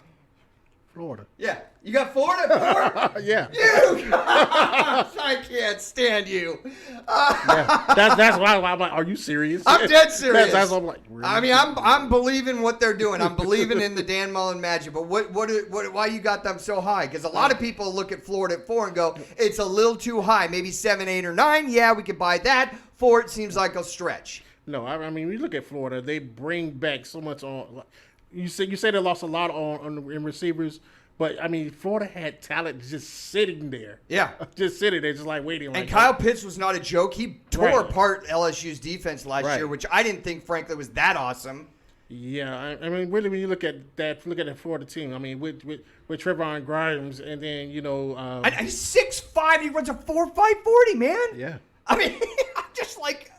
Florida. Yeah. You got Florida at 4? Yeah. You! I can't stand you. Yeah. That's why I'm like, are you serious? I'm dead serious. That's what I'm like, really? I mean, I'm believing what they're doing. I'm believing in the Dan Mullen magic. But why you got them so high? Because a lot of people look at Florida at 4 and go, it's a little too high. Maybe 7, 8, or 9. Yeah, we could buy that. 4, it seems like a stretch. No, I mean, when you look at Florida, they bring back so much on. You say they lost a lot in receivers, but I mean, Florida had talent just sitting there. Yeah, just sitting there, just like waiting. And Kyle Pitts was not a joke. He tore apart LSU's defense last year, which I didn't think, frankly, was that awesome. Yeah, I mean, really, when you look at that Florida team, I mean, with Trevon Grimes, and then he's 6'5", he runs a 4.5 40, man. Yeah, I mean, I'm just like.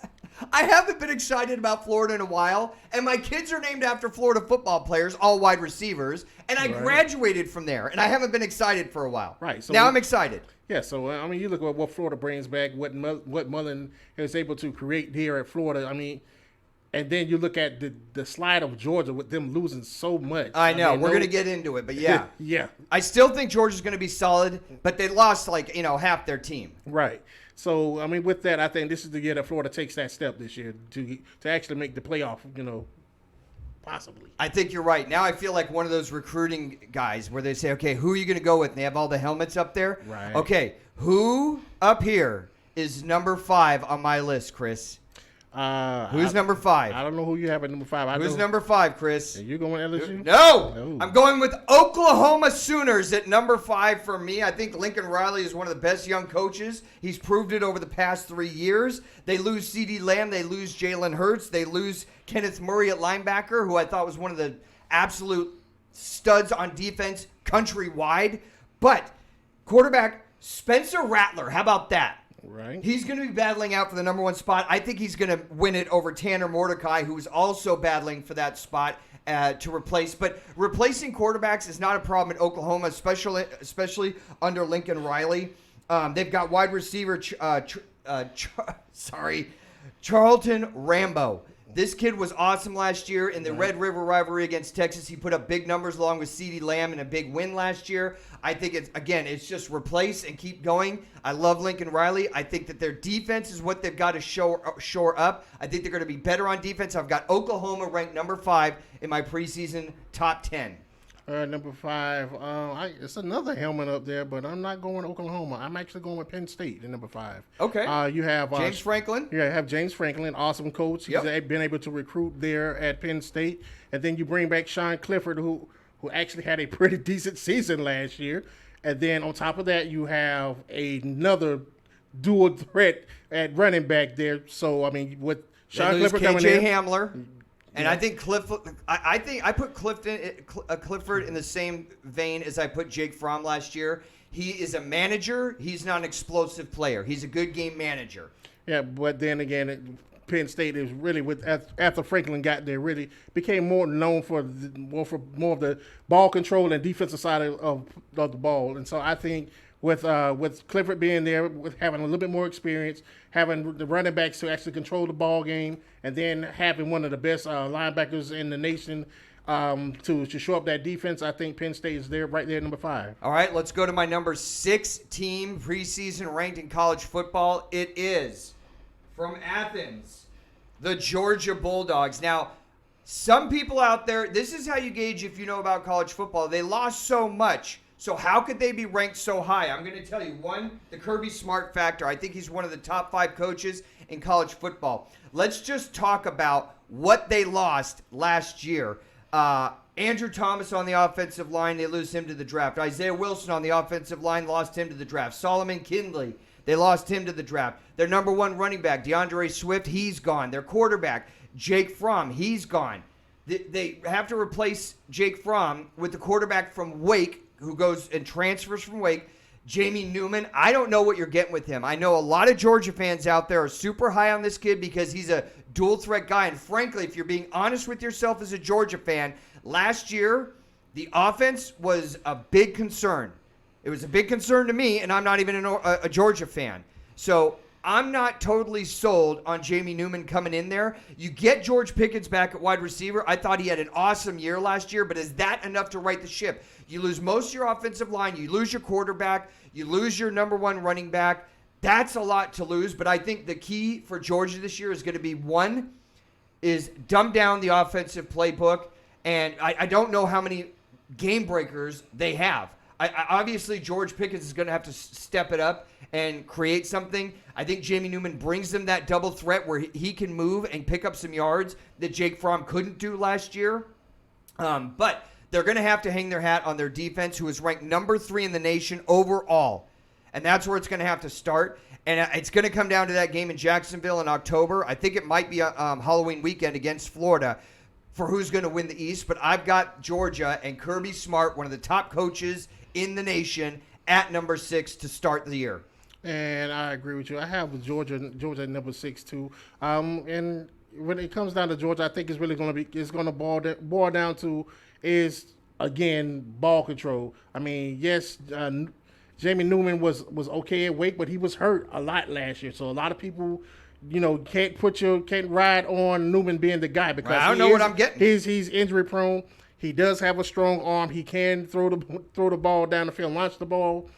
I haven't been excited about Florida in a while, and my kids are named after Florida football players, all wide receivers, and I graduated from there, and I haven't been excited for a while. Right. So now I'm excited. Yeah, so, I mean, you look at what Florida brings back, what Mullen is able to create here at Florida, I mean, and then you look at the slide of Georgia with them losing so much. I know. We're going to get into it, but yeah. Yeah. I still think Georgia's going to be solid, but they lost, half their team. Right. So, I mean, with that, I think this is the year that Florida takes that step this year to actually make the playoff, possibly. I think you're right. Now I feel like one of those recruiting guys where they say, okay, who are you going to go with? And they have all the helmets up there. Right. Okay, who up here is number 5 on my list, Chris? Who's number 5? I don't know who you have at number 5. Who's number 5, Chris? Are you going LSU? No. I'm going with Oklahoma Sooners at number 5 for me. I think Lincoln Riley is one of the best young coaches. He's proved it over the past 3 years. They lose CeeDee Lamb. They lose Jalen Hurts. They lose Kenneth Murray at linebacker, who I thought was one of the absolute studs on defense countrywide. But quarterback Spencer Rattler, how about that? Right. He's going to be battling out for the number 1 spot. I think he's going to win it over Tanner Mordecai, who's also battling for that spot to replace. But replacing quarterbacks is not a problem at Oklahoma, especially under Lincoln Riley. They've got wide receiver Charlton Rambo. This kid was awesome last year in the Red River rivalry against Texas. He put up big numbers along with CeeDee Lamb in a big win last year. I think it's just replace and keep going. I love Lincoln Riley. I think that their defense is what they've got to shore up. I think they're going to be better on defense. I've got Oklahoma ranked number 5 in my preseason top 10. Number 5, it's another helmet up there, but I'm not going Oklahoma. I'm actually going with Penn State in number 5. Okay. You have James Franklin. Yeah, you have James Franklin, awesome coach. He's been able to recruit there at Penn State, and then you bring back Sean Clifford, who actually had a pretty decent season last year, and then on top of that, you have another dual threat at running back there. So I mean, with Sean Clifford coming in, Hamler. And I think I think I put Clifford in the same vein as I put Jake Fromm last year. He is a manager. He's not an explosive player. He's a good game manager. Yeah, but then again, Penn State is really after Franklin got there, really became more known for more of the ball control and defensive side of the ball. And so I think with Clifford being there, with having a little bit more experience, having the running backs to actually control the ball game, and then having one of the best linebackers in the nation to show up that defense, I think Penn State is right there, number 5. All right, let's go to my number 6 team preseason ranked in college football. It is from Athens, the Georgia Bulldogs. Now, some people out there, this is how you gauge if you know about college football. They lost so much. So how could they be ranked so high? I'm going to tell you. One, the Kirby Smart factor. I think he's one of the top 5 coaches in college football. Let's just talk about what they lost last year. Andrew Thomas on the offensive line, they lose him to the draft. Isaiah Wilson on the offensive line, lost him to the draft. Solomon Kindley, they lost him to the draft. Their number 1 running back, DeAndre Swift, he's gone. Their quarterback, Jake Fromm, he's gone. They have to replace Jake Fromm with the quarterback from Wake, who goes and transfers from Wake, Jamie Newman. I don't know what you're getting with him. I know a lot of Georgia fans out there are super high on this kid because he's a dual threat guy. And frankly, if you're being honest with yourself as a Georgia fan, last year, the offense was a big concern. It was a big concern to me, and I'm not even a Georgia fan. So I'm not totally sold on Jamie Newman coming in there. You get George Pickens back at wide receiver. I thought he had an awesome year last year, but is that enough to right the ship? You lose most of your offensive line. You lose your quarterback. You lose your number one running back. That's a lot to lose, but I think the key for Georgia this year is going to be, one, is dumb down the offensive playbook, and I don't know how many game breakers they have. Obviously, George Pickens is going to have to step it up and create something. I think Jamie Newman brings them that double threat where he can move and pick up some yards that Jake Fromm couldn't do last year. But they're going to have to hang their hat on their defense, who is ranked number 3 in the nation overall. And that's where it's going to have to start. And it's going to come down to that game in Jacksonville in October. I think it might be a Halloween weekend against Florida for who's going to win the East. But I've got Georgia and Kirby Smart, one of the top coaches in the nation, at number 6 to start the year. And I agree with you. I have Georgia at number 6 too. And when it comes down to Georgia, I think it's really going to boil down to is, again, ball control. I mean, yes, Jamie Newman was okay at Wake, but he was hurt a lot last year. So a lot of people, can't ride on Newman being the guy because I don't know what I'm getting. He's injury prone. He does have a strong arm. He can throw the ball down the field, launch the ball.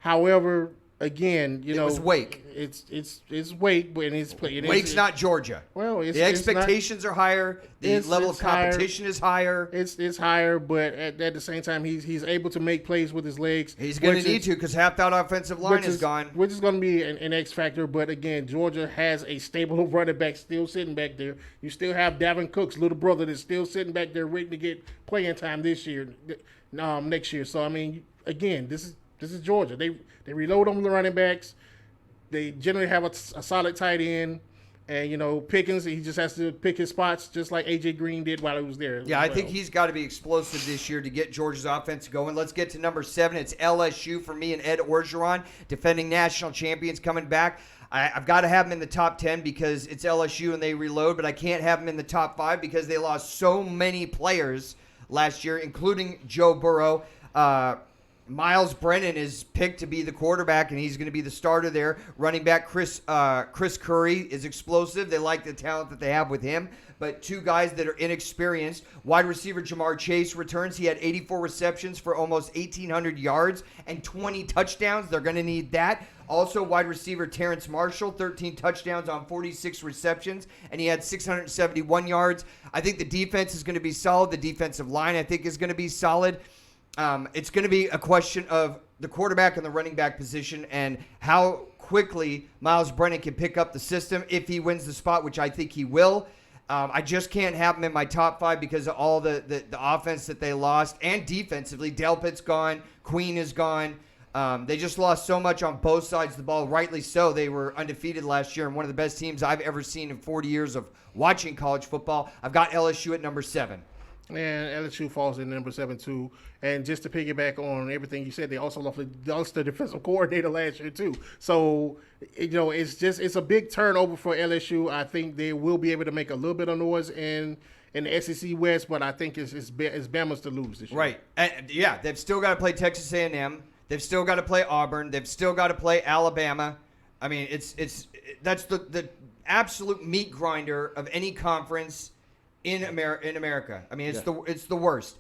However, again, it was Wake. It's Wake, but Wake's not Georgia. Well, the expectations are higher. The level of competition is higher. It's higher, but at the same time, he's able to make plays with his legs. He's going to need to because half that offensive line is gone. Which is going to be an X factor. But again, Georgia has a stable of running backs still sitting back there. You still have Davin Cook's little brother that's still sitting back there waiting to get playing time next year. So I mean, again, this is Georgia. They reload on the running backs. They generally have a solid tight end. And, Pickens, he just has to pick his spots just like A.J. Green did while he was there. Yeah, I think he's got to be explosive this year to get Georgia's offense going. Let's get to number 7. It's LSU for me and Ed Orgeron, defending national champions, coming back. I've got to have them in the top 10 because it's LSU and they reload, but I can't have them in the top 5 because they lost so many players last year, including Joe Burrow. Miles Brennan is picked to be the quarterback, and he's going to be the starter there. Running back Chris Curry is explosive. They like the talent that they have with him. But 2 guys that are inexperienced. Wide receiver Jamar Chase returns. He had 84 receptions for almost 1,800 yards and 20 touchdowns. They're going to need that. Also, wide receiver Terrence Marshall, 13 touchdowns on 46 receptions, and he had 671 yards. I think the defense is going to be solid. The defensive line, I think, is going to be solid. It's going to be a question of the quarterback and the running back position and how quickly Miles Brennan can pick up the system if he wins the spot, which I think he will. I just can't have him in my top 5 because of all the offense that they lost and defensively. Delpit's gone. Queen is gone. They just lost so much on both sides of the ball, rightly so. They were undefeated last year and one of the best teams I've ever seen in 40 years of watching college football. I've got LSU at number 7. And LSU falls in number 7 too. And just to piggyback on everything you said, they also lost the defensive coordinator last year too. So it's a big turnover for LSU. I think they will be able to make a little bit of noise in the SEC West, but I think it's Bama's to lose this year. Right. And yeah, they've still got to play Texas A&M. They've still got to play Auburn. They've still got to play Alabama. I mean, that's the absolute meat grinder of any conference in America. I mean, it's the worst.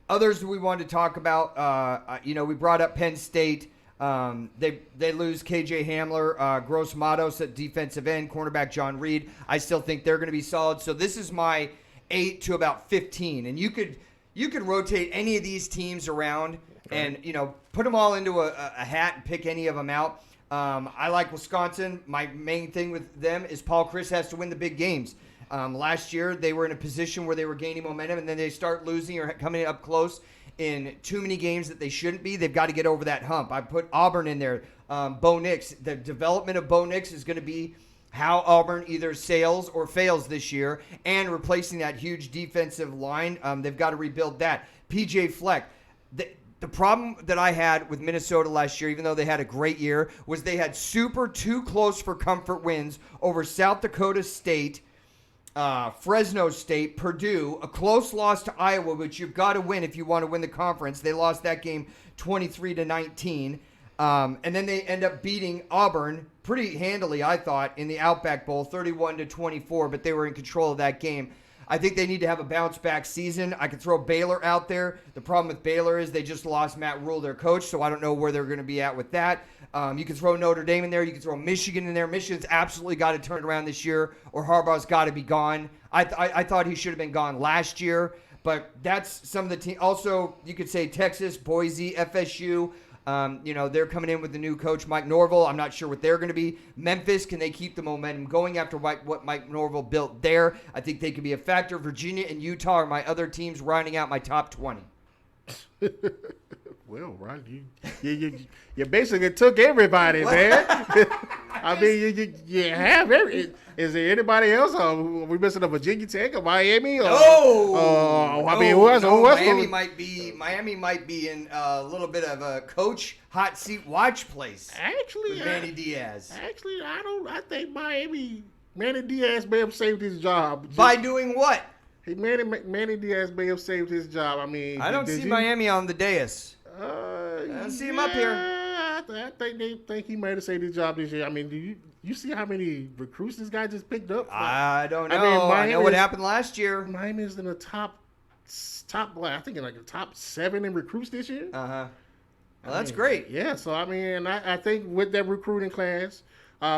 Others we wanted to talk about, we brought up Penn State. They lose KJ Hamler, Gross Matos at defensive end, cornerback John Reed. I still think they're going to be solid. So this is my 8 to about 15, and you could rotate any of these teams around and put them all into a hat and pick any of them out. I like Wisconsin. My main thing with them is Paul Chryst has to win the big games. Last year, they were in a position where they were gaining momentum, and then they start losing or coming up close in too many games that they shouldn't be. They've got to get over that hump. I put Auburn in there. Bo Nix. The development of Bo Nix is going to be how Auburn either sails or fails this year, and replacing that huge defensive line. They've got to rebuild that. PJ Fleck. The problem that I had with Minnesota last year, even though they had a great year, was they had super too close for comfort wins over South Dakota State Fresno State, Purdue, a close loss to Iowa, which you've got to win if you want to win the conference. They lost that game 23-19. And then they end up beating Auburn pretty handily, I thought, in the Outback Bowl, 31-24, but they were in control of that game. I think they need to have a bounce-back season. I could throw Baylor out there. The problem with Baylor is they just lost Matt Rule, their coach, so I don't know where they're going to be at with that. You can throw Notre Dame in there. You can throw Michigan in there. Michigan's absolutely got to turn it around this year, or Harbaugh's got to be gone. I thought he should have been gone last year, but that's some of the teams. Also, you could say Texas, Boise, FSU. They're coming in with the new coach, Mike Norvell. I'm not sure what they're going to be. Memphis, can they keep the momentum going after what Mike Norvell built there? I think they could be a factor. Virginia and Utah are my other teams rounding out my top 20. Well, Ron, you basically took everybody, man. I mean, you have every. Is there anybody else? Are we missing a Virginia Tech or Miami? Or, who else? Miami might be in a little bit of a coach hot seat watch place. Actually, with Manny Diaz. Actually, I think Manny Diaz may have saved his job. By doing what? Manny Diaz may have saved his job. I mean, I don't see Miami on the dais. I don't see him up here. I think he might have saved his job this year. I mean, do you see how many recruits this guy just picked up? I don't know. I know what happened last year. Miami's in the top. I think in like the top 7 in recruits this year. Well, that's great. Yeah. So I mean, I think with that recruiting class,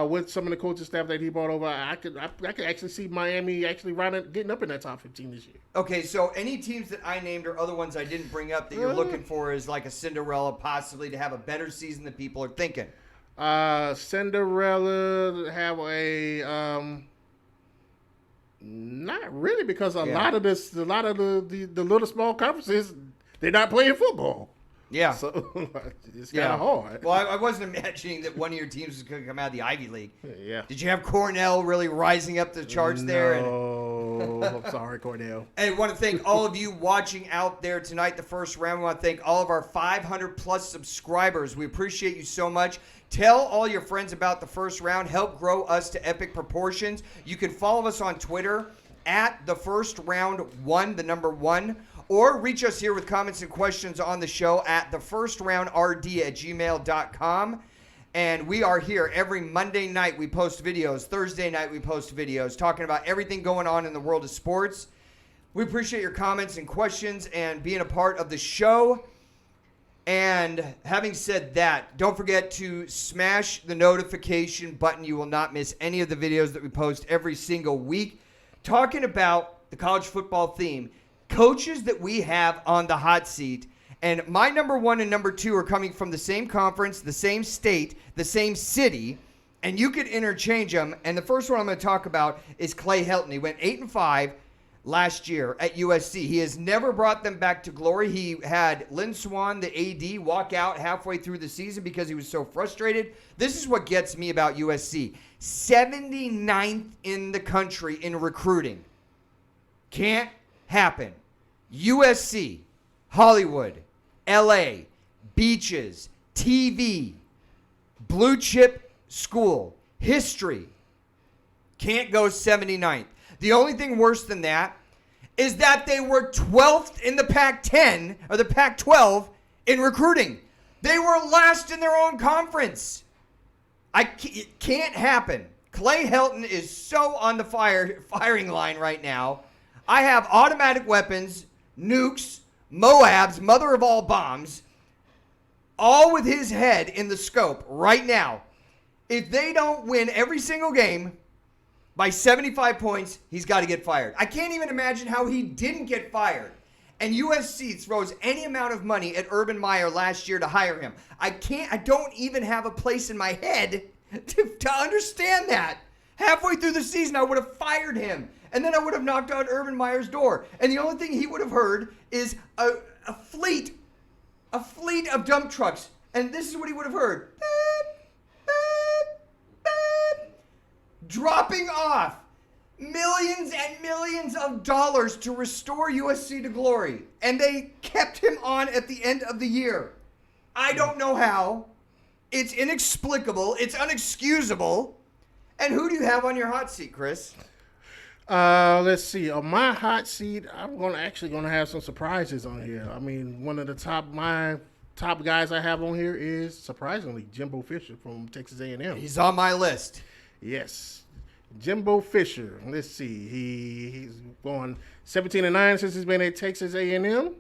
with some of the coaching staff that he brought over, I could actually see Miami actually getting up in that top 15 this year. Okay, so any teams that I named or other ones I didn't bring up that you're looking for is like a Cinderella, possibly to have a better season than people are thinking. Cinderella have a not really, because a lot of the little small conferences, they're not playing football. Yeah. So it's kind of hard. Well, I wasn't imagining that one of your teams was going to come out of the Ivy League. Yeah. Did you have Cornell really rising up the charts there? No, I'm sorry, Cornell. Hey, I want to thank all of you watching out there tonight, the first round. We want to thank all of our 500-plus subscribers. We appreciate you so much. Tell all your friends about the first round. Help grow us to epic proportions. You can follow us on Twitter at the first round 1, the number 1. Or reach us here with comments and questions on the show at thefirstraundrd@gmail.com. And we are here every Monday night. We post videos. Thursday night we post videos talking about everything going on in the world of sports. We appreciate your comments and questions and being a part of the show. And having said that, don't forget to smash the notification button. You will not miss any of the videos that we post every single week. Talking about the college football theme. Coaches that we have on the hot seat, and my number 1 and number 2 are coming from the same conference, the same state, the same city, and you could interchange them. And the first one I'm going to talk about is Clay Helton. He went 8-5 last year at USC. He has never brought them back to glory. He had Lynn Swann, the AD, walk out halfway through the season because he was so frustrated. This is what gets me about USC. 79th in the country in recruiting. Can't happen. USC, Hollywood, LA, beaches, TV, blue chip school, history. Can't go 79th. The only thing worse than that is that they were 12th in the Pac-10 or the Pac-12 in recruiting. They were last in their own conference. It can't happen. Clay Helton is so on the firing line right now. I have automatic weapons, nukes, Moabs, mother of all bombs, all with his head in the scope right now. If they don't win every single game by 75 points, he's got to get fired. I can't even imagine how he didn't get fired. And USC throws any amount of money at Urban Meyer last year to hire him. I don't even have a place in my head to understand that. Halfway through the season, I would have fired him. And then I would have knocked on Urban Meyer's door. And the only thing he would have heard is a fleet of dump trucks. And this is what he would have heard. Beep, beep, beep. Dropping off millions and millions of dollars to restore USC to glory. And they kept him on at the end of the year. I don't know how. It's inexplicable. It's unexcusable. And who do you have on your hot seat, Chris? Let's see. On my hot seat, I'm gonna have some surprises on here. I mean, one of my top guys I have on here is surprisingly Jimbo Fisher from Texas A&M. He's on my list. Yes, Jimbo Fisher. Let's see. He's gone 17-9 since he's been at Texas A&M.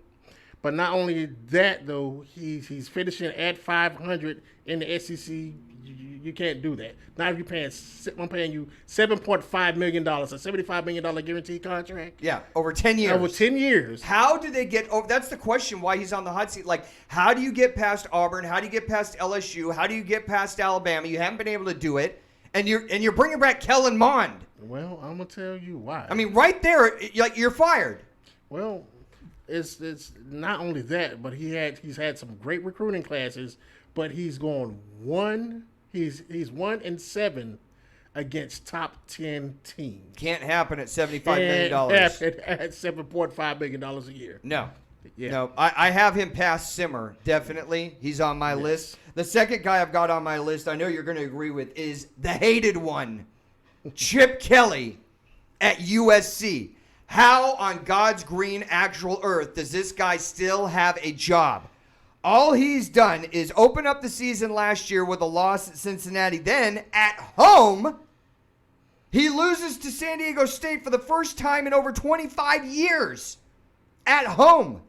But not only that, though, he's finishing at 500 in the SEC. You can't do that. Not if I'm paying you $7.5 million, a $75 million guaranteed contract. Yeah, over 10 years. Over 10 years. How do they get over? That's the question why he's on the hot seat. Like, how do you get past Auburn? How do you get past LSU? How do you get past Alabama? You haven't been able to do it. And you're bringing back Kellen Mond. Well, I'm going to tell you why. I mean, right there, you're fired. Well, it's not only that, but he's had some great recruiting classes, but he's gone 1-7 against top 10 teams. Can't happen at $75 million. At $7.5 million a year. No. Yeah. No, I have him past Simmer, definitely. He's on my list. The second guy I've got on my list, I know you're going to agree with, is the hated one, Chip Kelly at USC. How on God's green actual earth does this guy still have a job? All he's done is open up the season last year with a loss at Cincinnati. Then, at home, he loses to San Diego State for the first time in over 25 years. At home.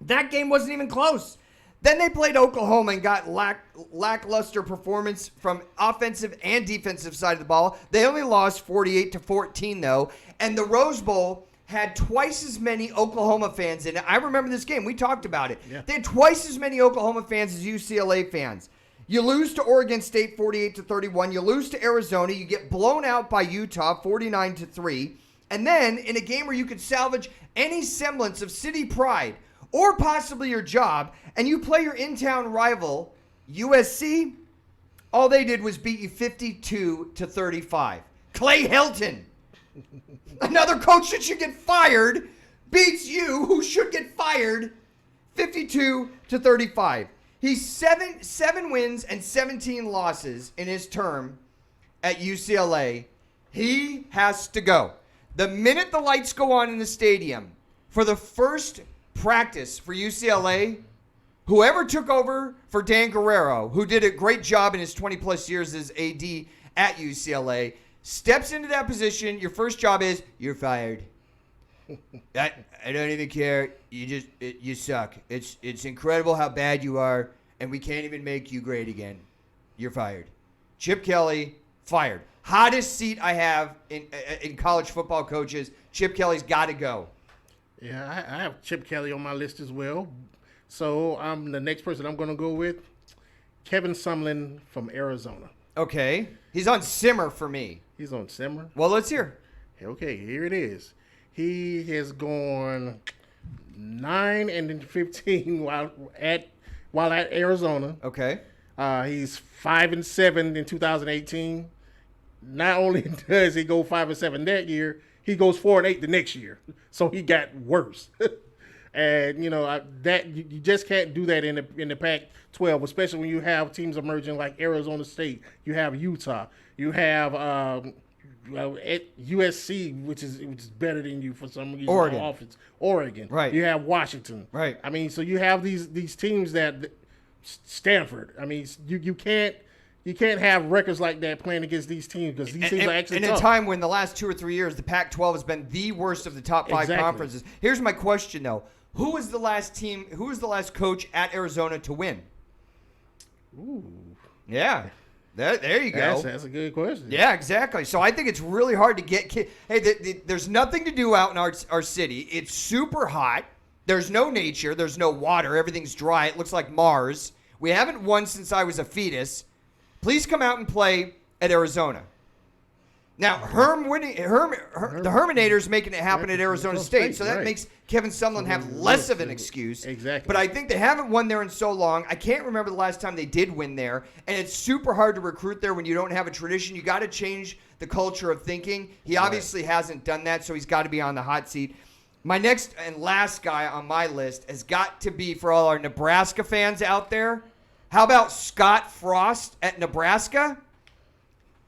That game wasn't even close. Then they played Oklahoma and got lackluster performance from offensive and defensive side of the ball. They only lost 48-14, though. And the Rose Bowl had twice as many Oklahoma fans in it. I remember this game. We talked about it. Yeah. They had twice as many Oklahoma fans as UCLA fans. You lose to Oregon State 48-31. You lose to Arizona. You get blown out by Utah 49-3. And then in a game where you could salvage any semblance of city pride or possibly your job, and you play your in-town rival, USC, all they did was beat you 52-35. Clay Helton, another coach that should get fired, beats you, who should get fired, 52-35. He's seven wins and 17 losses in his term at UCLA. He has to go. The minute the lights go on in the stadium for the first practice for UCLA, whoever took over for Dan Guerrero, who did a great job in his 20-plus years as AD at UCLA, steps into that position. Your first job is, you're fired. I don't even care. You suck. It's incredible how bad you are, and we can't even make you great again. You're fired. Chip Kelly, fired. Hottest seat I have in college football coaches. Chip Kelly's got to go. Yeah, I have Chip Kelly on my list as well. So the next person I'm going to go with, Kevin Sumlin from Arizona. Okay. He's on Simmer for me. He's on Simmer? Well, let's hear. Okay, here it is. He has gone 9-15 while at Arizona. Okay. He's 5-7 in 2018. Not only does he go 5-7 that year, he goes 4-8 the next year. So he got worse. And that you just can't do that in the Pac-12, especially when you have teams emerging like Arizona State. You have Utah. You have USC, which is better than you for some reason. Oregon. Right. You have Washington. Right. I mean, so you have these teams that Stanford. I mean, you can't have records like that playing against these teams because these teams are actually tough. In a time when the last 2 or 3 years, the Pac-12 has been the worst of the top 5 conferences. Here's my question, though. Who was the last coach at Arizona to win? Ooh. Yeah. There you go. That's a good question. Yeah, exactly. So I think it's really hard to get there's nothing to do out in our city. It's super hot. There's no nature. There's no water. Everything's dry. It looks like Mars. We haven't won since I was a fetus. Please come out and play at Arizona. Now, the Herminator's making it happen at Arizona State, so that makes Kevin Sumlin have less of an excuse. Exactly. But I think they haven't won there in so long. I can't remember the last time they did win there, and it's super hard to recruit there when you don't have a tradition. You got to change the culture of thinking. He obviously hasn't done that, so he's got to be on the hot seat. My next and last guy on my list has got to be, for all our Nebraska fans out there, how about Scott Frost at Nebraska?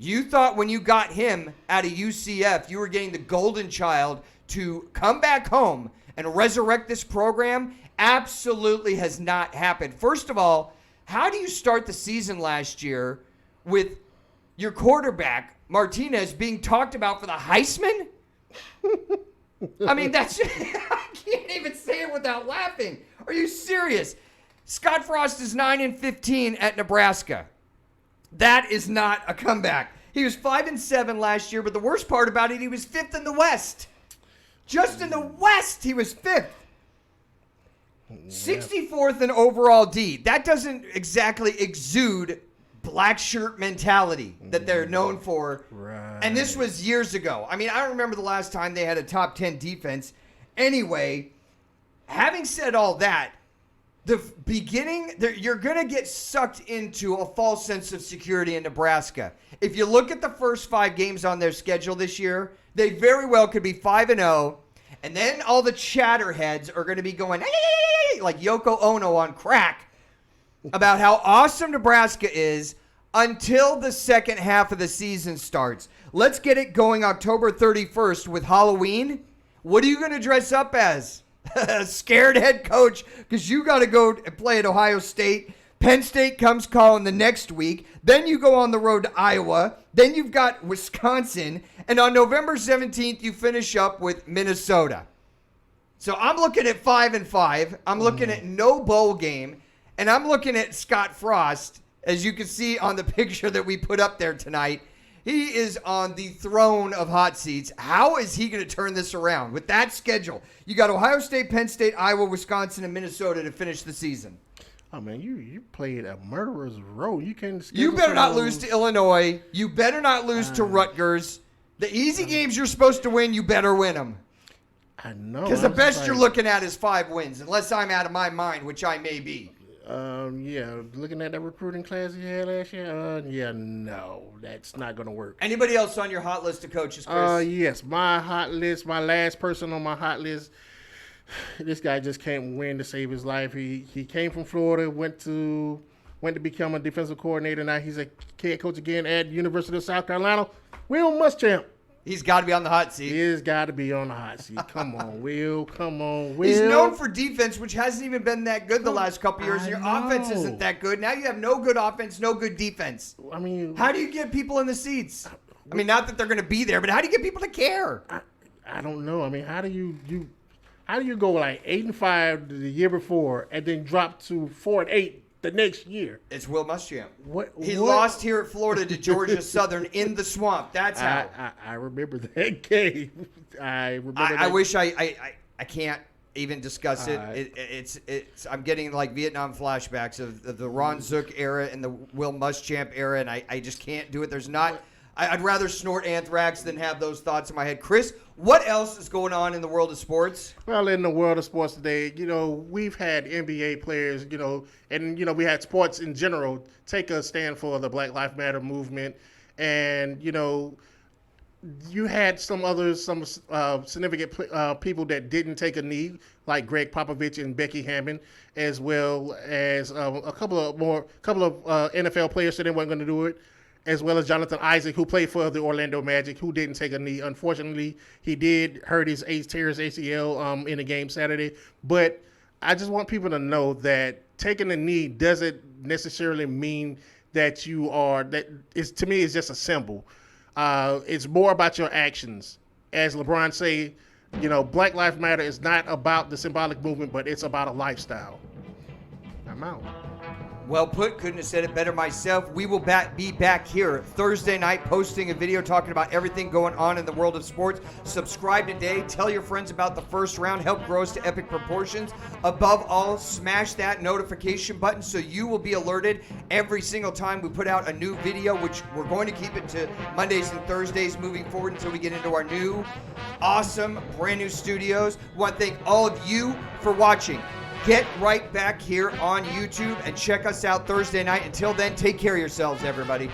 You thought when you got him out of UCF, you were getting the golden child to come back home and resurrect this program. Absolutely has not happened. First of all, how do you start the season last year with your quarterback, Martinez, being talked about for the Heisman? I mean, that's I can't even say it without laughing. Are you serious? Scott Frost is 9-15 at Nebraska. That is not a comeback. He was 5-7 last year, but the worst part about it, he was 5th in the West. Just in the West, he was 5th. 64th in overall D. That doesn't exactly exude black shirt mentality that they're known for. Right. And this was years ago. I mean, I don't remember the last time they had a top 10 defense. Anyway, having said all that, the beginning, you're going to get sucked into a false sense of security in Nebraska. If you look at the first 5 games on their schedule this year, they very well could be 5-0. And then all the chatterheads are going to be going like Yoko Ono on crack about how awesome Nebraska is until the second half of the season starts. Let's get it going October 31st with Halloween. What are you going to dress up as? A scared head coach because you got to go and play at Ohio State. Penn State comes calling the next week. Then you go on the road to Iowa. Then you've got Wisconsin. And on November 17th, you finish up with Minnesota. So I'm looking at 5-5. I'm looking at no bowl game. And I'm looking at Scott Frost, as you can see on the picture that we put up there tonight. He is on the throne of hot seats. How is he going to turn this around with that schedule? You got Ohio State, Penn State, Iowa, Wisconsin, and Minnesota to finish the season. Oh, man, you played a murderer's row. You can't. You better not lose to Illinois. You better not lose to Rutgers. The easy games you're supposed to win, you better win them. I know. Because the best you're looking at is 5 wins, unless I'm out of my mind, which I may be. Yeah, looking at that recruiting class you had last year, no, that's not going to work. Anybody else on your hot list of coaches, Chris? Yes, my hot list, my last person on my hot list, this guy just can't win to save his life. He came from Florida, went to become a defensive coordinator. Now he's a head coach again at University of South Carolina. Will Muschamp. He's got to be on the hot seat. He's got to be on the hot seat. Come on, Will. Come on, Will. He's known for defense, which hasn't even been that good the last couple years. Your offense isn't that good. Now you have no good offense, no good defense. I mean, how do you get people in the seats? I mean, not that they're going to be there, but how do you get people to care? I don't know. I mean, how do you go like 8-5 the year before and then drop to 4-8 the next year? It's Will Muschamp. What? Lost here at Florida to Georgia Southern in the swamp. That's how. I remember that game. I wish I can't even discuss it. It's I'm getting like Vietnam flashbacks of the Ron Zook era and the Will Muschamp era, and I just can't do it. There's not. I'd rather snort anthrax than have those thoughts in my head. Chris, what else is going on in the world of sports? Well, in the world of sports today, we've had NBA players, and, we had sports in general take a stand for the Black Lives Matter movement. And, you had some significant people that didn't take a knee, like Greg Popovich and Becky Hammon, as well as a couple of NFL players said they weren't going to do it, as well as Jonathan Isaac, who played for the Orlando Magic, who didn't take a knee. Unfortunately, he did tear his ACL in the game Saturday. But I just want people to know that taking a knee doesn't necessarily mean that you are – to me, it's just a symbol. It's more about your actions. As LeBron say, Black Lives Matter is not about the symbolic movement, but it's about a lifestyle. I'm out. Well put. Couldn't have said it better myself. We will be back here Thursday night posting a video talking about everything going on in the world of sports. Subscribe today. Tell your friends about the first round. Help grow us to epic proportions. Above all, smash that notification button so you will be alerted every single time we put out a new video, which we're going to keep it to Mondays and Thursdays moving forward until we get into our new, awesome, brand new studios. I want to thank all of you for watching. Get right back here on YouTube and check us out Thursday night. Until then, take care of yourselves, everybody.